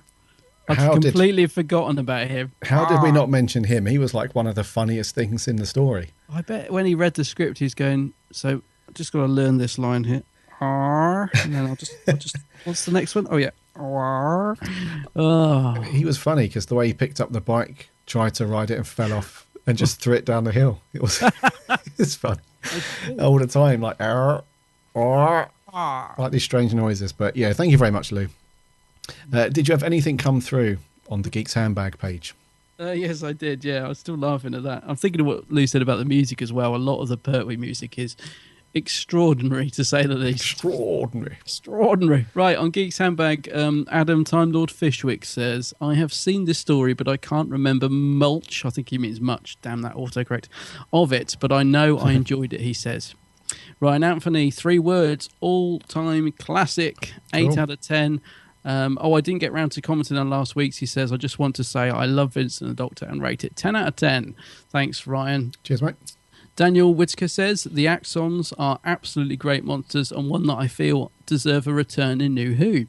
I'd completely forgotten about him. How did we not mention him? He was like one of the funniest things in the story. I bet when he read the script, he's going, so I just got to learn this line here. And then I'll just, what's the next one? Oh, yeah. Oh. He was funny because the way he picked up the bike, tried to ride it and fell off and just threw it down the hill. It was it's fun. All the time, like, like these strange noises. But yeah, thank you very much, Lou. Did you have anything come through on the Geek's Handbag page? Yes, I did. Yeah, I was still laughing at that. I'm thinking of what Lou said about the music as well. A lot of the Pertwee music is extraordinary, to say the least. Extraordinary. Right, on Geek's Handbag, Adam Time Lord Fishwick says, I have seen this story, but I can't remember mulch. I think he means much. Damn that autocorrect. Of it, but I know I enjoyed it, he says. Ryan Anthony, 3 words, all-time classic, 8 out of 10. I didn't get round to commenting on last week's. He says, I just want to say I love Vincent the Doctor and rate it 10 out of 10. Thanks, Ryan. Cheers, mate. Daniel Whitaker says, the Axons are absolutely great monsters and one that I feel deserve a return in New Who.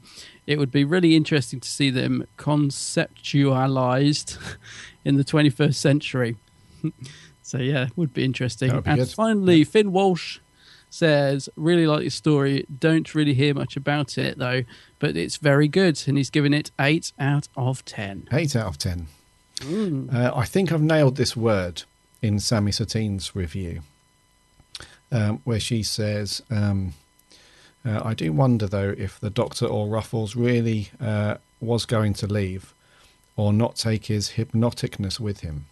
It would be really interesting to see them conceptualised in the 21st century. So, yeah, would be interesting. That would be and good. finally, Finn Walsh says, really like your story. Don't really hear much about it, though, but it's very good. And he's given it 8 out of 10. 8 out of 10. I think I've nailed this word in Sammy Satine's review, where she says, I do wonder, though, if the Doctor or Ruffles really was going to leave or not take his hypnoticness with him.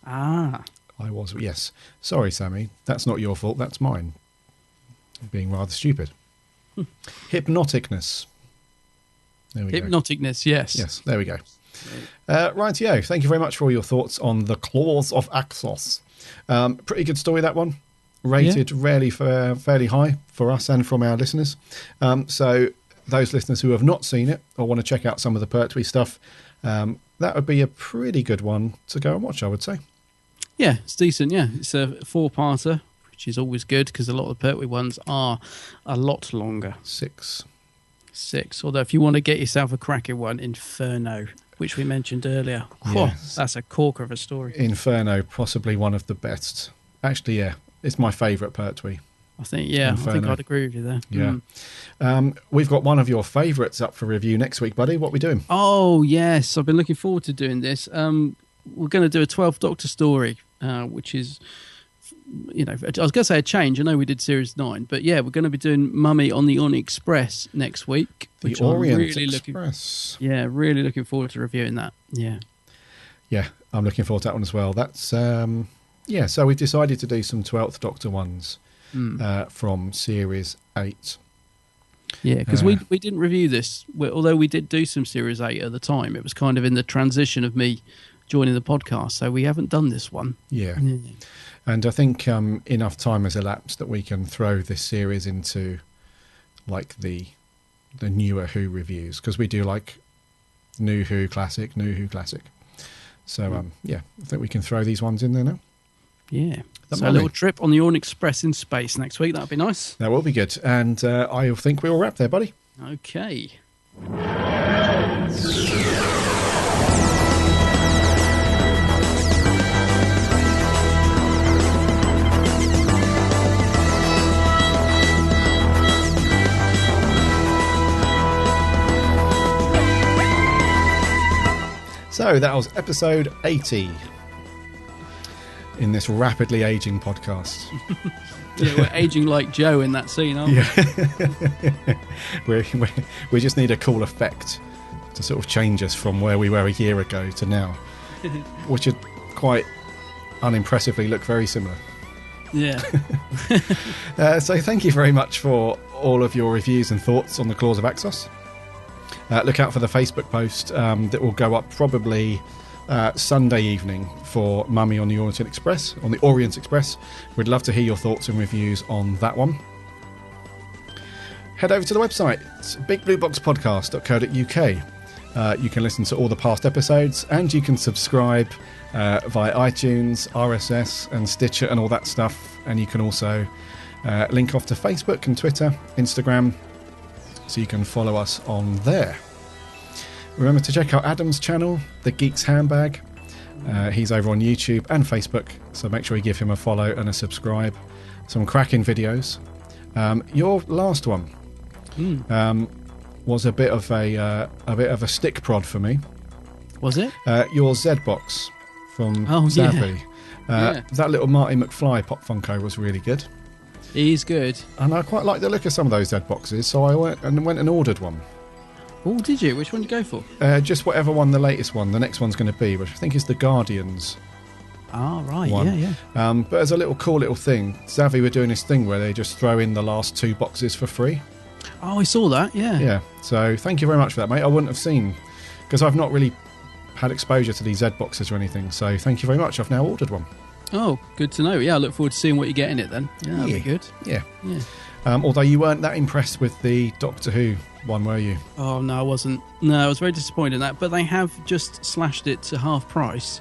Ah. I was, yes. Sorry, Sammy. That's not your fault. That's mine. Being rather stupid. Hypnoticness. There we go. Hypnoticness, yes. Yes, there we go. Rightio. Thank you very much for all your thoughts on The Claws of Axos. Pretty good story, that one. Rated fairly high for us and from our listeners. So those listeners who have not seen it or want to check out some of the Pertwee stuff, that would be a pretty good one to go and watch, I would say. Yeah, it's decent, yeah. It's a 4-parter, which is always good because a lot of the Pertwee ones are a lot longer. 6. Although if you want to get yourself a cracking one, Inferno, which we mentioned earlier. Yes. That's a corker of a story. Inferno, possibly one of the best. Actually, yeah, it's my favourite Pertwee. I think I'd agree with you there. Yeah. We've got one of your favourites up for review next week, buddy. What are we doing? Oh, yes. I've been looking forward to doing this. We're going to do a 12th Doctor story, which is, I was going to say a change. I know we did Series 9, but yeah, we're going to be doing Mummy on the Orient Express next week. The Orient Express. Really looking forward to reviewing that. Yeah. Yeah, I'm looking forward to that one as well. That's, so we've decided to do some 12th Doctor ones from Series 8. Yeah, because we didn't review this, although we did do some Series 8 at the time. It was kind of in the transition of me joining the podcast, so we haven't done this one. Yeah. And I think enough time has elapsed that we can throw this series into like the newer Who reviews, because we do like New Who Classic. So I think we can throw these ones in there now. Yeah. So a little trip on the Orient Express in space next week. That'd be nice. That will be good. And I think we'll wrap there, buddy. Okay. So that was episode 80 in this rapidly aging podcast. Yeah, we're aging like Joe in that scene, aren't we? We just need a cool effect to sort of change us from where we were a year ago to now, which would quite unimpressively look very similar. Yeah. So thank you very much for all of your reviews and thoughts on the Claws of Axos. Look out for the Facebook post that will go up probably Sunday evening for Mummy on the Orient Express. We'd love to hear your thoughts and reviews on that one. Head over to the website, it's bigblueboxpodcast.co.uk. You can listen to all the past episodes, and you can subscribe via iTunes, RSS and Stitcher and all that stuff. And you can also link off to Facebook and Twitter, Instagram, so you can follow us on there. Remember to check out Adam's channel, The Geek's Handbag. He's over on YouTube and Facebook, so make sure you give him a follow and a subscribe. Some cracking videos. Your last one was a bit of a stick prod for me. Was it? Your Z-Box from Savvy. That little Marty McFly Pop Funko was really good. He's good. And I quite like the look of some of those Z-Boxes, so I went and ordered one. Oh, did you? Which one did you go for? Just whatever one the latest one, the next one's going to be, which I think is the Guardians. Ah, right, one. yeah. But as a cool little thing, Savvy were doing this thing where they just throw in the last 2 boxes for free. Oh, I saw that, yeah. Yeah, so thank you very much for that, mate. I wouldn't have seen, because I've not really had exposure to these Z-Boxes or anything, so thank you very much. I've now ordered one. Oh, good to know. Yeah, I look forward to seeing what you get in it then. Yeah, that'll be good. Yeah. Although you weren't that impressed with the Doctor Who one, were you? Oh no, I wasn't. No, I was very disappointed in that. But they have just slashed it to half price,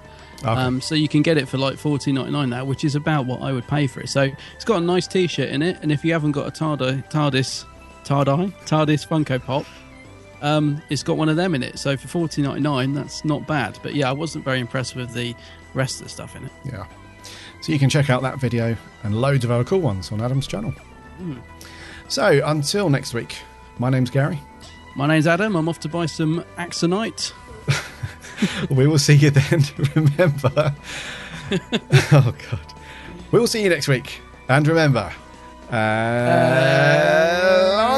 so you can get it for like $14.99 now, which is about what I would pay for it. So it's got a nice T-shirt in it, and if you haven't got a TARDIS Funko Pop, it's got one of them in it. So for $14.99, that's not bad. But yeah, I wasn't very impressed with the rest of the stuff in it. Yeah. So you can check out that video and loads of other cool ones on Adam's channel. So until next week, my name's Gary. My name's Adam. I'm off to buy some Axonite. We will see you then. Remember. Oh, God. We will see you next week. And remember.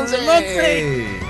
Lonzy!